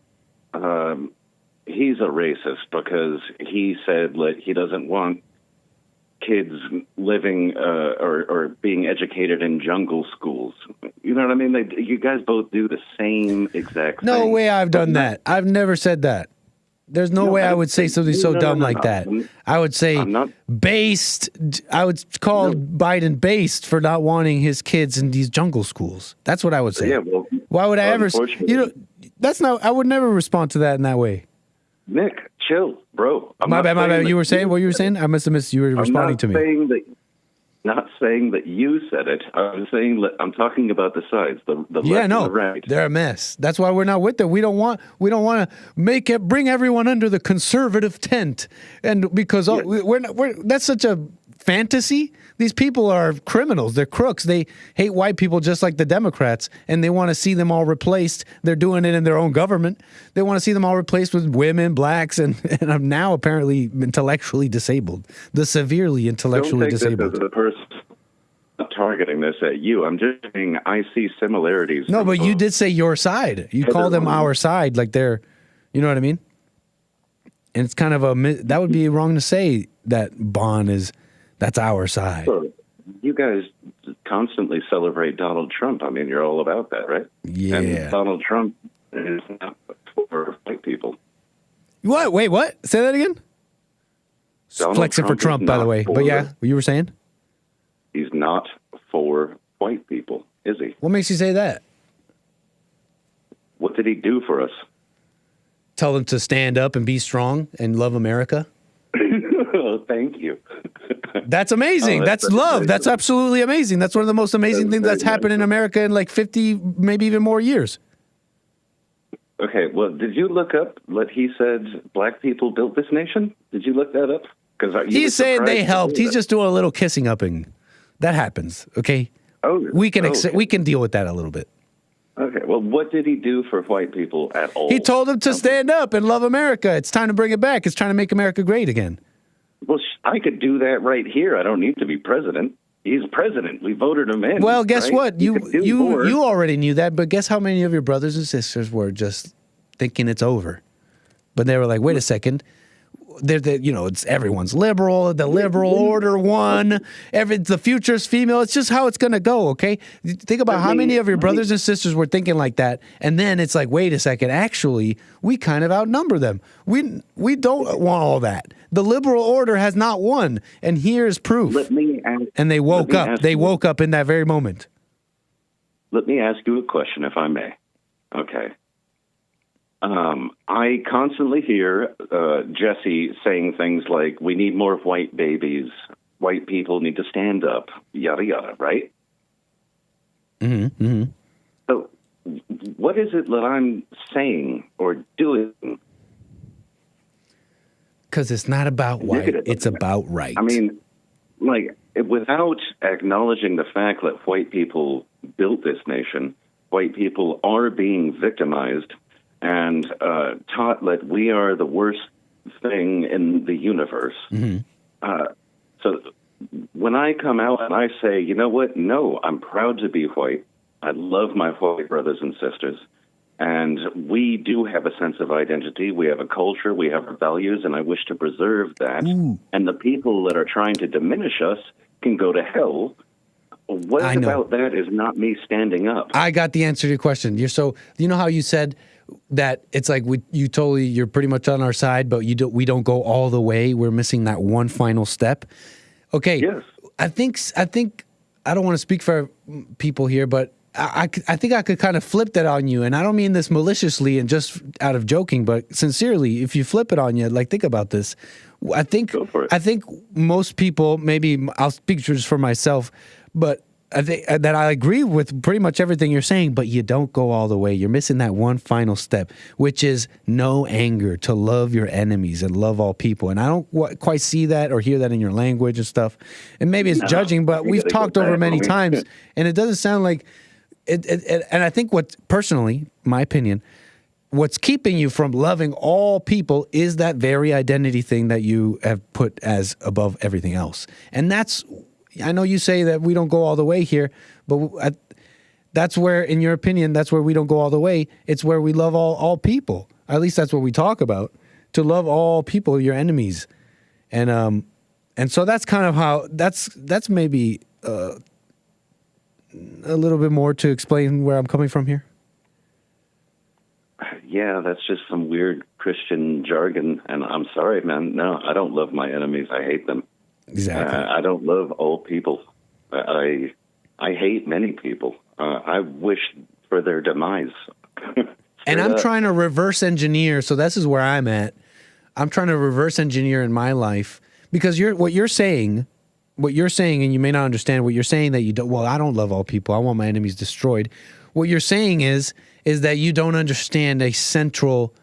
he's a racist because he said that he doesn't want kids living or being educated in jungle schools. You know what I mean? You guys both do the same exact thing. No way I've done that. I've never said that. There's no way I would say something so dumb like that. I would say based. I would call Biden based for not wanting his kids in these jungle schools. That's what I would say. Yeah, well, why would I ever? That's not. I would never respond to that in that way. Nick, chill, bro. My bad. You were saying what you were saying. I must have missed. You were responding to me. not saying that you said it. I'm saying I'm talking about the sides, the left and the right. They're a mess. That's why we're not with them. We don't want to bring everyone under the conservative tent, and because that's such a fantasy. These people are criminals. They're crooks. They hate white people just like the Democrats, and they want to see them all replaced. They're doing it in their own government. They want to see them all replaced with women, blacks, and are now apparently intellectually disabled. The severely intellectually disabled. Don't take this as the person targeting this at you. I'm just saying I see similarities. No, but you did say your side. You call them our side, like they're, you know what I mean? And it's kind of that would be wrong to say that Bon is. That's our side. So you guys constantly celebrate Donald Trump. I mean, you're all about that, right? Yeah. And Donald Trump is not for white people. What? Wait, what? Say that again? Flexing for Trump, by the way. But yeah, what you were saying? He's not for white people, is he? What makes you say that? What did he do for us? Tell them to stand up and be strong and love America? Thank you. That's amazing. That's love. Amazing. That's absolutely amazing. That's one of the most amazing things that's happened in America in like 50, maybe even more years. Okay, well, did you look up what he said black people built this nation? Did you look that up? He's saying they helped. He's just doing a little kissing upping. That happens, okay? Oh, we can deal with that a little bit. Okay, well, what did he do for white people at all? He told them to stand up and love America. It's time to bring it back. It's trying to make America great again. Well, I could do that right here. I don't need to be president. He's president. We voted him in. Well, guess what? You already knew that, but guess how many of your brothers and sisters were just thinking it's over? But they were like, wait a second. It's everyone's liberal. The liberal order won. The future's female. It's just how it's going to go, okay? Think about how many of your brothers and sisters were thinking like that, and then it's like, wait a second. Actually, we kind of outnumber them. We don't want all that. The liberal order has not won, and here's proof. And they woke up. They woke up in that very moment. Let me ask you a question, if I may. Okay. I constantly hear Jesse saying things like, we need more white babies, white people need to stand up, yada, yada, right? Mm-hmm. Mm-hmm. So what is it that I'm saying or doing? Because it's not about white, it's about right. I mean, like, without acknowledging the fact that white people built this nation, white people are being victimized and taught that we are the worst thing in the universe. Mm-hmm. So when I come out and I say, you know what, no, I'm proud to be white. I love my white brothers and sisters. And we do have a sense of identity. We have a culture. We have our values, and I wish to preserve that. Ooh. And the people that are trying to diminish us can go to hell. What about that is not me standing up? I got the answer to your question. You know how you said that it's like you're pretty much on our side, but we don't go all the way. We're missing that one final step. Okay. Yes. I think I don't want to speak for people here, but I think I could kind of flip that on you, and I don't mean this maliciously and just out of joking, but sincerely, if you flip it on you, like, think about this. I think most people, maybe I'll speak just for myself, but I think that I agree with pretty much everything you're saying, but you don't go all the way. You're missing that one final step, which is no anger, to love your enemies and love all people. And I don't quite see that or hear that in your language and stuff. And maybe it's judging, but we've talked over many times, and it doesn't sound like it. And I think personally, my opinion, what's keeping you from loving all people is that very identity thing that you have put as above everything else. And I know you say that we don't go all the way here, but that's where, in your opinion, that's where we don't go all the way. It's where we love all people. At least that's what we talk about, to love all people, your enemies. And so that's kind of how, that's maybe a little bit more to explain where I'm coming from here. Yeah, that's just some weird Christian jargon. And I'm sorry, man. No, I don't love my enemies. I hate them. Exactly. I don't love all people. I hate many people. I wish for their demise. And I'm trying to reverse engineer. So this is where I'm at. I'm trying to reverse engineer in my life, because what you're saying what you're saying, and you may not understand what you're saying, that you don't, well, I don't love all people. I want my enemies destroyed. What you're saying is that you don't understand a central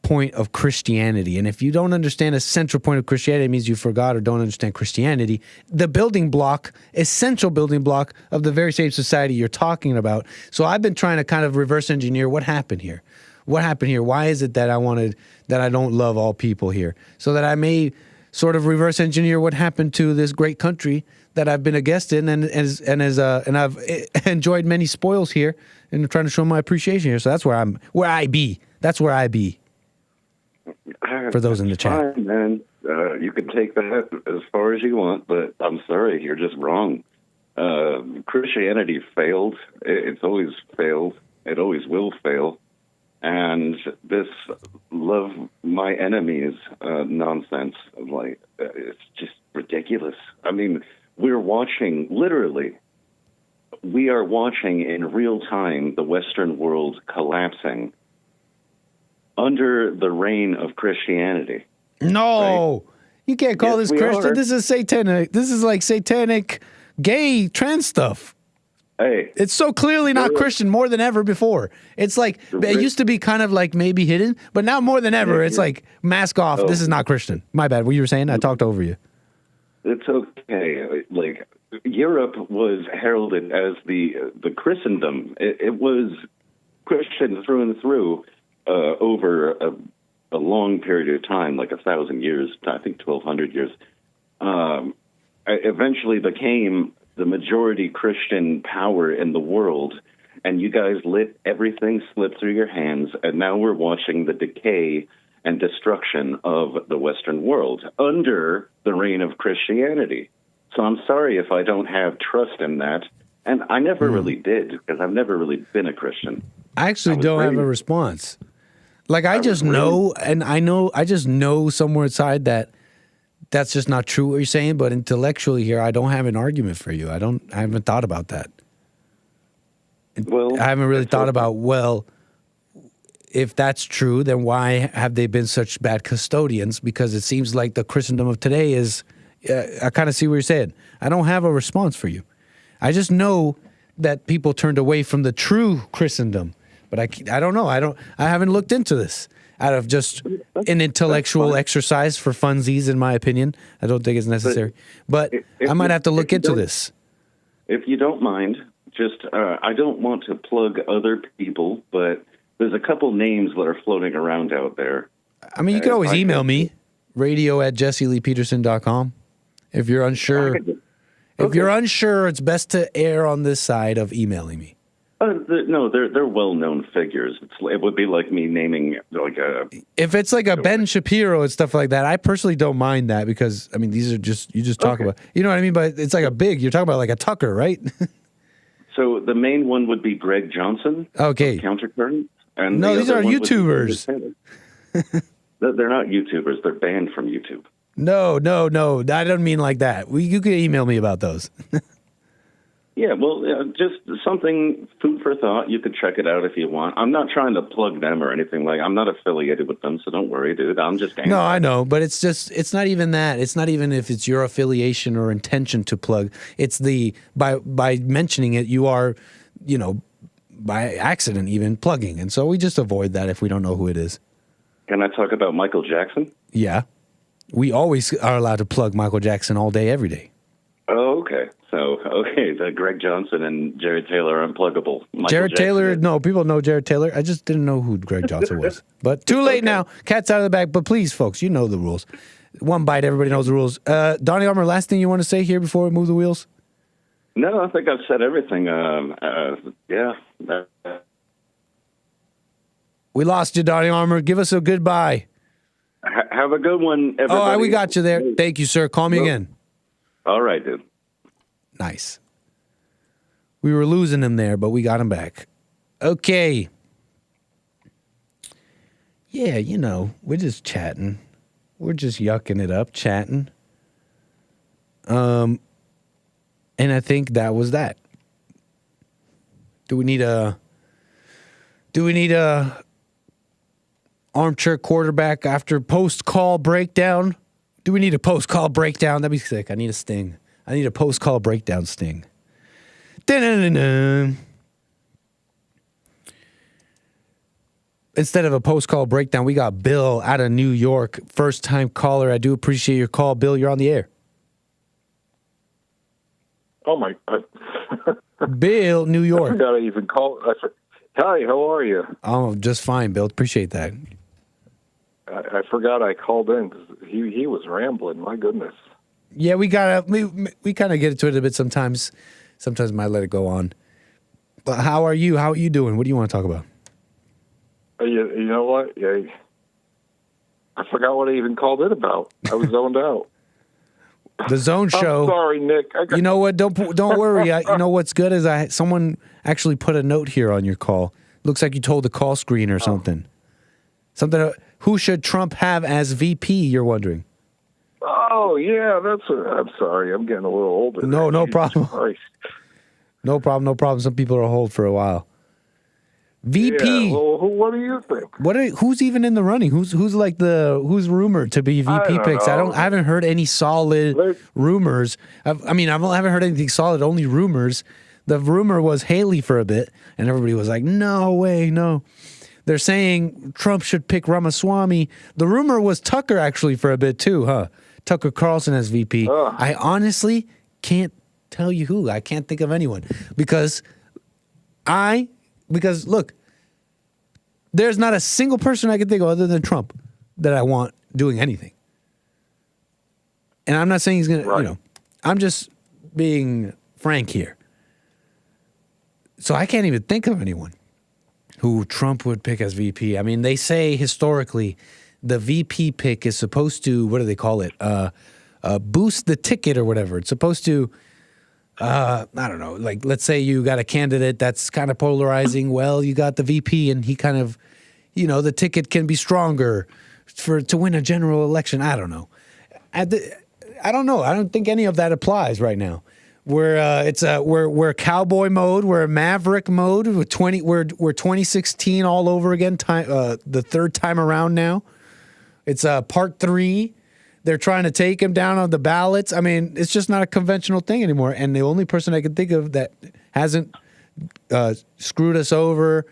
point of Christianity. And if you don't understand a central point of Christianity, it means you forgot or don't understand Christianity, the building block, essential building block of the very same society you're talking about. So I've been trying to kind of reverse engineer what happened here. What happened here? Why is it that I don't love all people here? So that I may sort of reverse engineer what happened to this great country that I've been a guest in, and I've enjoyed many spoils here, and I'm trying to show my appreciation here. So that's where I be. That's where I be. For those in the chat, fine, man. You can take that as far as you want, but I'm sorry, you're just wrong. Christianity failed. It's always failed. It always will fail. And this love my enemies nonsense, like, it's just ridiculous. I mean, we're watching, literally, we are watching in real time the Western world collapsing under the reign of Christianity. No, right? You can't call this Christian. Are. This is satanic. This is like satanic gay trans stuff. Hey, it's so clearly not Christian more than ever before. It's like, it used to be kind of like maybe hidden, but now more than ever, it's like mask off. Oh. This is not Christian. My bad. What you were saying? I talked over you. It's okay. Like, Europe was heralded as the Christendom. It was Christian through and through over a long period of time, like 1,000 years, I think 1,200 years. Eventually became the majority Christian power in the world, and you guys let everything slip through your hands, and now we're watching the decay and destruction of the Western world under the reign of Christianity. So I'm sorry if I don't have trust in that, and I never really did, because I've never really been a Christian. I actually don't have a response. Like, I just know, and I just know somewhere inside that that's just not true what you're saying, but intellectually here, I don't have an argument for you. I haven't thought about that. Well, I haven't really thought about, well, if that's true, then why have they been such bad custodians? Because it seems like the Christendom of today is, I kind of see what you're saying. I don't have a response for you. I just know that people turned away from the true Christendom, but I don't know. I haven't looked into this. Out of just an intellectual exercise for funsies, in my opinion. I don't think it's necessary. But I might have to look into this. If you don't mind, just, I don't want to plug other people, but there's a couple names that are floating around out there. I mean, you can always email me, radio@JesseLeePeterson.com. If you're unsure, if you're unsure, it's best to err on this side of emailing me. No, they're well-known figures. It would be like me naming like a. If it's like a Ben Shapiro and stuff like that, I personally don't mind that, because I mean, these are just, you just talk about, you know what I mean. But it's like you're talking about like a Tucker, right? So the main one would be Greg Johnson. Okay. Countercurrent. And no, these are YouTubers. They're not YouTubers. They're banned from YouTube. No. I don't mean like that. You can email me about those. Yeah, well, just something, food for thought. You could check it out if you want. I'm not trying to plug them or anything. Like, I'm not affiliated with them, so don't worry, dude. I'm just angry. No, I know, but it's not even that. It's not even if it's your affiliation or intention to plug. It's by mentioning it, you are, by accident even plugging. And so we just avoid that if we don't know who it is. Can I talk about Michael Jackson? Yeah. We always are allowed to plug Michael Jackson all day, every day. Oh, okay. So, the Greg Johnson and Jared Taylor are unpluggable. Jared Taylor, no, people know Jared Taylor. I just didn't know who Greg Johnson was. But too late now. Cat's out of the bag. But please, folks, you know the rules. One bite, everybody knows the rules. Donnie Armour, last thing you want to say here before we move the wheels? No, I think I've said everything. Yeah. We lost you, Donnie Armour. Give us a goodbye. Have a good one, everybody. Oh, we got you there. Thank you, sir. Call me again. All right, dude. Nice. We were losing him there, but we got him back. Okay. Yeah, we're just chatting. We're just yucking it up, chatting. And I think that was that. Do we need a armchair quarterback after post-call breakdown Do we need a post-call breakdown? That'd be sick. I need a sting. I need a post-call breakdown sting. Da-na-na-na. Instead of a post-call breakdown, we got Bill out of New York. First-time caller. I do appreciate your call. Bill, you're on the air. Oh, my God. Bill, New York. I forgot I even called. Hi, how are you? Oh, just fine, Bill. Appreciate that. I forgot I called in because he was rambling. My goodness. Yeah, we kind of get into it a bit sometimes. Sometimes I might let it go on. But how are you? How are you doing? What do you want to talk about? You know what? Yeah, I forgot what I even called in about. I was zoned out. The Zone Show. I'm sorry, Nick. You know what? Don't worry. You know what's good is someone actually put a note here on your call. Looks like you told the call screen or something. Something. Who should Trump have as VP? You're wondering. Oh yeah, I'm sorry. I'm getting a little older. No problem. Christ. No problem. Some people are on hold for a while. VP. Yeah, well, what do you think? Who's even in the running? Who's rumored to be VP picks? I haven't heard any solid rumors. I haven't heard anything solid. Only rumors. The rumor was Haley for a bit, and everybody was like, "No way, no." They're saying Trump should pick Ramaswamy. The rumor was Tucker actually for a bit too, huh? Tucker Carlson as VP. I honestly can't tell you who. I can't think of anyone because look, there's not a single person I can think of other than Trump that I want doing anything. And I'm not saying he's going to, I'm just being frank here. So I can't even think of anyone who Trump would pick as VP. I mean, they say historically the VP pick is supposed to, what do they call it? Boost the ticket or whatever. It's supposed to, I don't know, like let's say you got a candidate that's kind of polarizing. Well, you got the VP and he kind of, the ticket can be stronger to win a general election. I don't know. I don't know. I don't think any of that applies right now. We're cowboy mode. We're maverick mode. We're 2016 all over again. The third time around now. It's part 3. They're trying to take him down on the ballots. I mean, it's just not a conventional thing anymore. And the only person I can think of that hasn't screwed us over,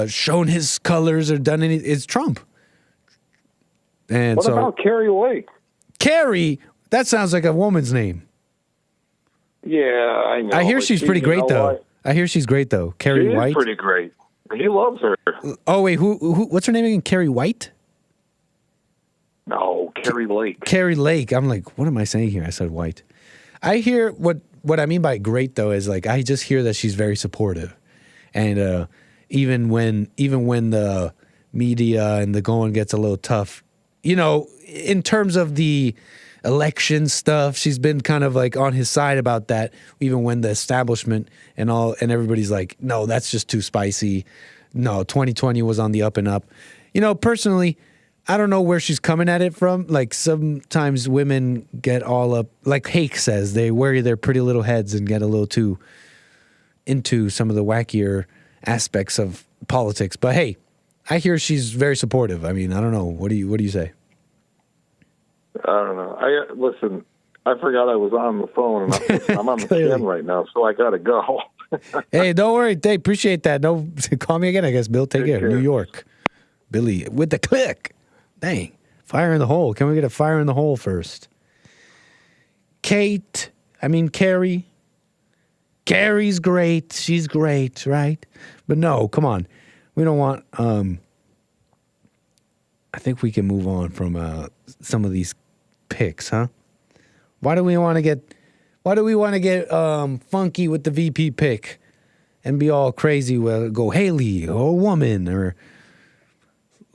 shown his colors, or done anything is Trump. And what about Carrie Lake? Carrie, that sounds like a woman's name. Yeah, I know. I hear she's pretty great, though. What? I hear she's great, though. Carrie White. She's pretty great. He loves her. Oh, wait, who? What's her name again? Carrie White? No, Carrie Lake. Carrie Lake. I'm like, what am I saying here? I said White. I hear what I mean by great, though, is like I just hear that she's very supportive. And even when the media and the going gets a little tough, in terms of the election stuff, she's been kind of like on his side about that, even when the establishment and everybody's like, no, that's just too spicy. No, 2020 was on the up and up. Personally, I don't know where she's coming at it from. Like sometimes women get all up, like Hake says, they worry their pretty little heads and get a little too into some of the wackier aspects of politics. But hey, I hear she's very supportive. I mean, I don't know. What do you say? I don't know. Listen, I forgot I was on the phone, and I'm on the stand right now, so I got to go. Hey, don't worry. Hey, appreciate that. No, call me again, I guess, Bill. Take care. New York. Billy with the click. Dang. Fire in the hole. Can we get a fire in the hole first? Carrie. Carrie's great. She's great, right? But no, come on. We don't want... I think we can move on from some of these picks, huh? Why do we want to get funky with the VP pick and be all crazy? Well, go Haley or a woman, or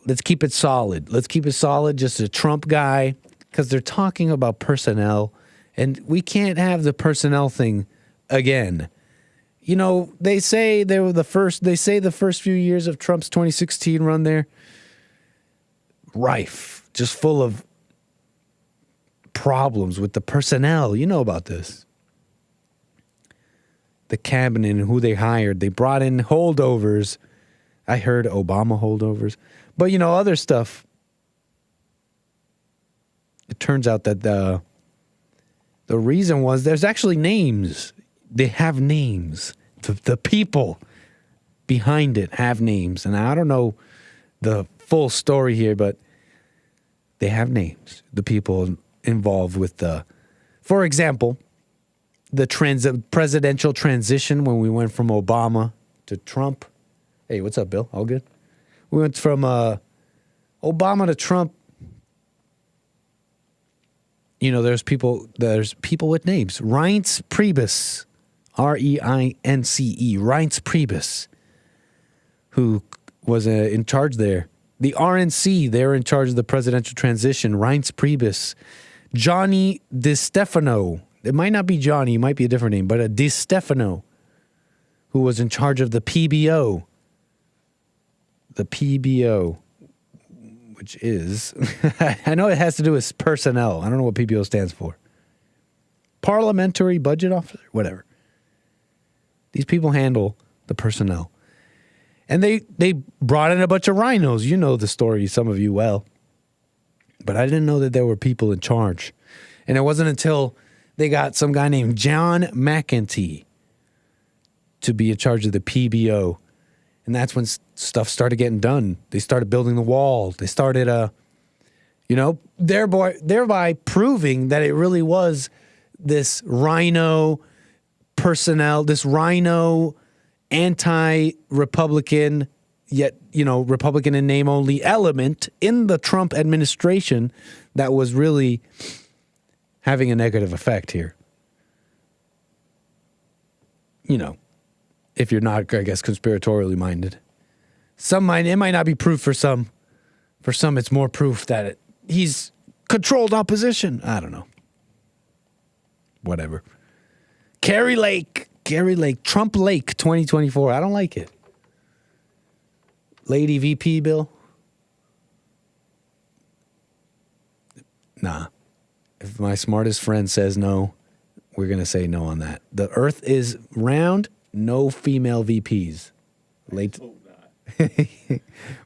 let's keep it solid. Let's keep it solid. Just a Trump guy, because they're talking about personnel, and we can't have the personnel thing again. They say they were the first. They say the first few years of Trump's 2016 run there. Rife, just full of problems with the personnel. You know about this. The cabinet and who they hired. They brought in holdovers. I heard Obama holdovers. But, other stuff. it turns out that the reason was there's actually names. They have names. The people behind it have names. And I don't know the full story here, but they have names. The people involved with for example, the presidential transition when we went from Obama to Trump. Hey, what's up, Bill? All good? We went from Obama to Trump. You know, there's people with names. Reince Priebus, R-E-I-N-C-E, Reince Priebus, who was in charge there. The RNC, they're in charge of the presidential transition. Reince Priebus. Johnny DiStefano. It might not be Johnny, it might be a different name, but a DiStefano, who was in charge of the PBO. The PBO, which is, I know it has to do with personnel. I don't know what PBO stands for. Parliamentary Budget Officer, whatever. These people handle the personnel. And they brought in a bunch of rhinos. You know the story, some of you well. But I didn't know that there were people in charge. And it wasn't until they got some guy named John McEntee to be in charge of the PBO. And that's when stuff started getting done. They started building the wall. They started, thereby proving that it really was this rhino personnel, this rhino anti-Republican, yet, Republican in name only element in the Trump administration that was really having a negative effect here. If you're not, I guess, conspiratorially minded. It might not be proof for some. For some, it's more proof that he's controlled opposition. I don't know. Whatever. Kari Lake, Trump Lake 2024. I don't like it. Lady VP bill? Nah. If my smartest friend says no, we're going to say no on that. The earth is round, no female VPs. Late.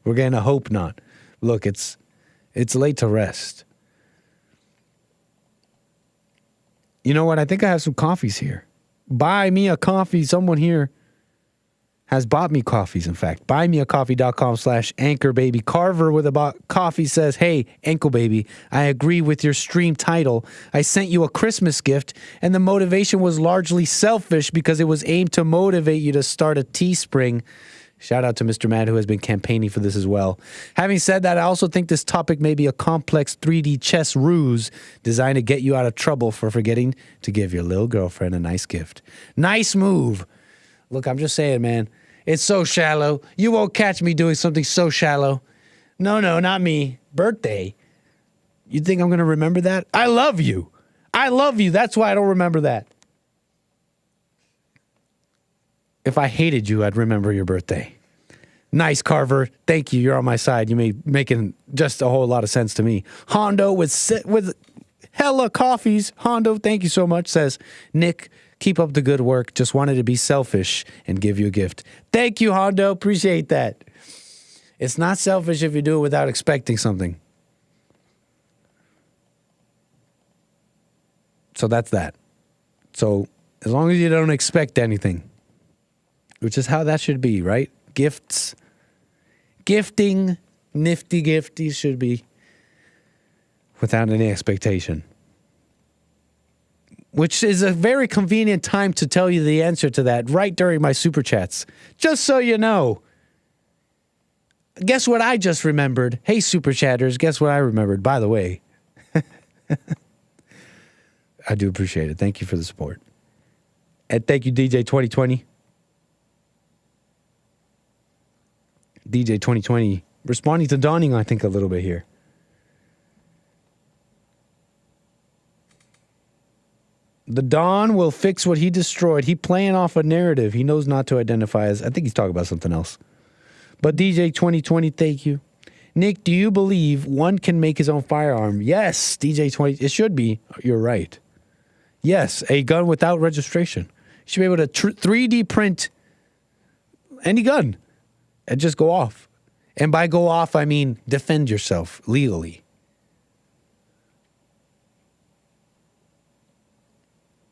We're going to hope not. Look, it's laid to rest. You know what? I think I have some coffees here. Buy me a coffee. Someone here has bought me coffees, in fact. buymeacoffee.com/anchorbaby. Carver with a coffee says, hey, Ankle Baby, I agree with your stream title. I sent you a Christmas gift, and the motivation was largely selfish because it was aimed to motivate you to start a Teespring. Shout out to Mr. Matt, who has been campaigning for this as well. Having said that, I also think this topic may be a complex 3D chess ruse designed to get you out of trouble for forgetting to give your little girlfriend a nice gift. Nice move. Look, I'm just saying, man, it's so shallow. You won't catch me doing something so shallow. No, not me. Birthday. You think I'm going to remember that? I love you. I love you. That's why I don't remember that. If I hated you, I'd remember your birthday. Nice, Carver. Thank you. You're on my side. You making just a whole lot of sense to me. Hondo with hella coffees. Hondo, thank you so much. Says, Nick, keep up the good work. Just wanted to be selfish and give you a gift. Thank you, Hondo. Appreciate that. It's not selfish if you do it without expecting something. So that's that. So as long as you don't expect anything, which is how that should be, right? Gifts, gifting, nifty gifties should be without any expectation. Which is a very convenient time to tell you the answer to that right during my super chats. Just so you know. Guess what I just remembered? Hey, super chatters, guess what I remembered, by the way. I do appreciate it. Thank you for the support. And thank you, DJ 2020. DJ 2020 responding to Dawning, I think, a little bit here. The Dawn will fix what he destroyed. He playing off a narrative he knows not to identify as. I think he's talking about something else. But DJ 2020, thank you. Nick, do you believe one can make his own firearm? Yes, DJ 20. It should be. You're right. Yes, a gun without registration. You should be able to 3D print any gun and just go off. And by go off, I mean defend yourself legally.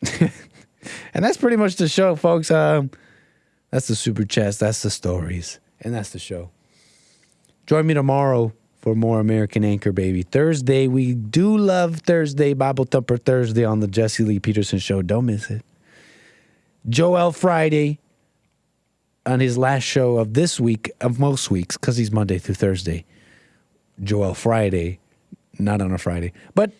And that's pretty much the show, folks. That's the super chats. That's the stories. And that's the show. Join me tomorrow for more American Anchor Baby. Thursday, we do love Thursday, Bible Thumper Thursday on the Jesse Lee Peterson Show. Don't miss it. Joel Friday on his last show of this week, of most weeks, because he's Monday through Thursday. Joel Friday, not on a Friday. But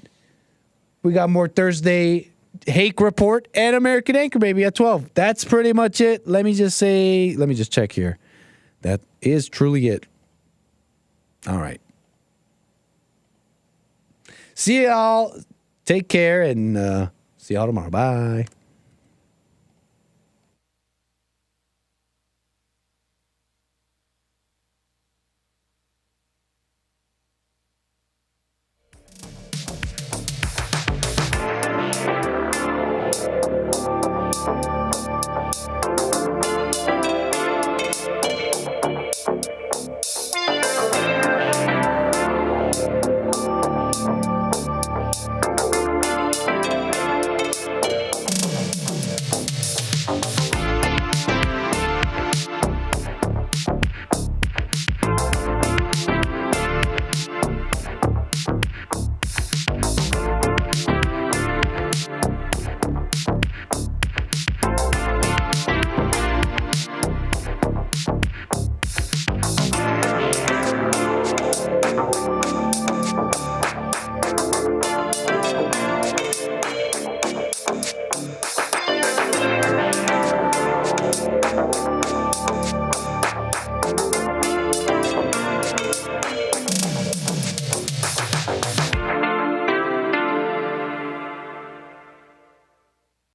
we got more Thursday Hake Report and American Anchor Baby at 12. That's pretty much it. Let me just check here. That is truly it. All right. See y'all. Take care and see y'all tomorrow. Bye.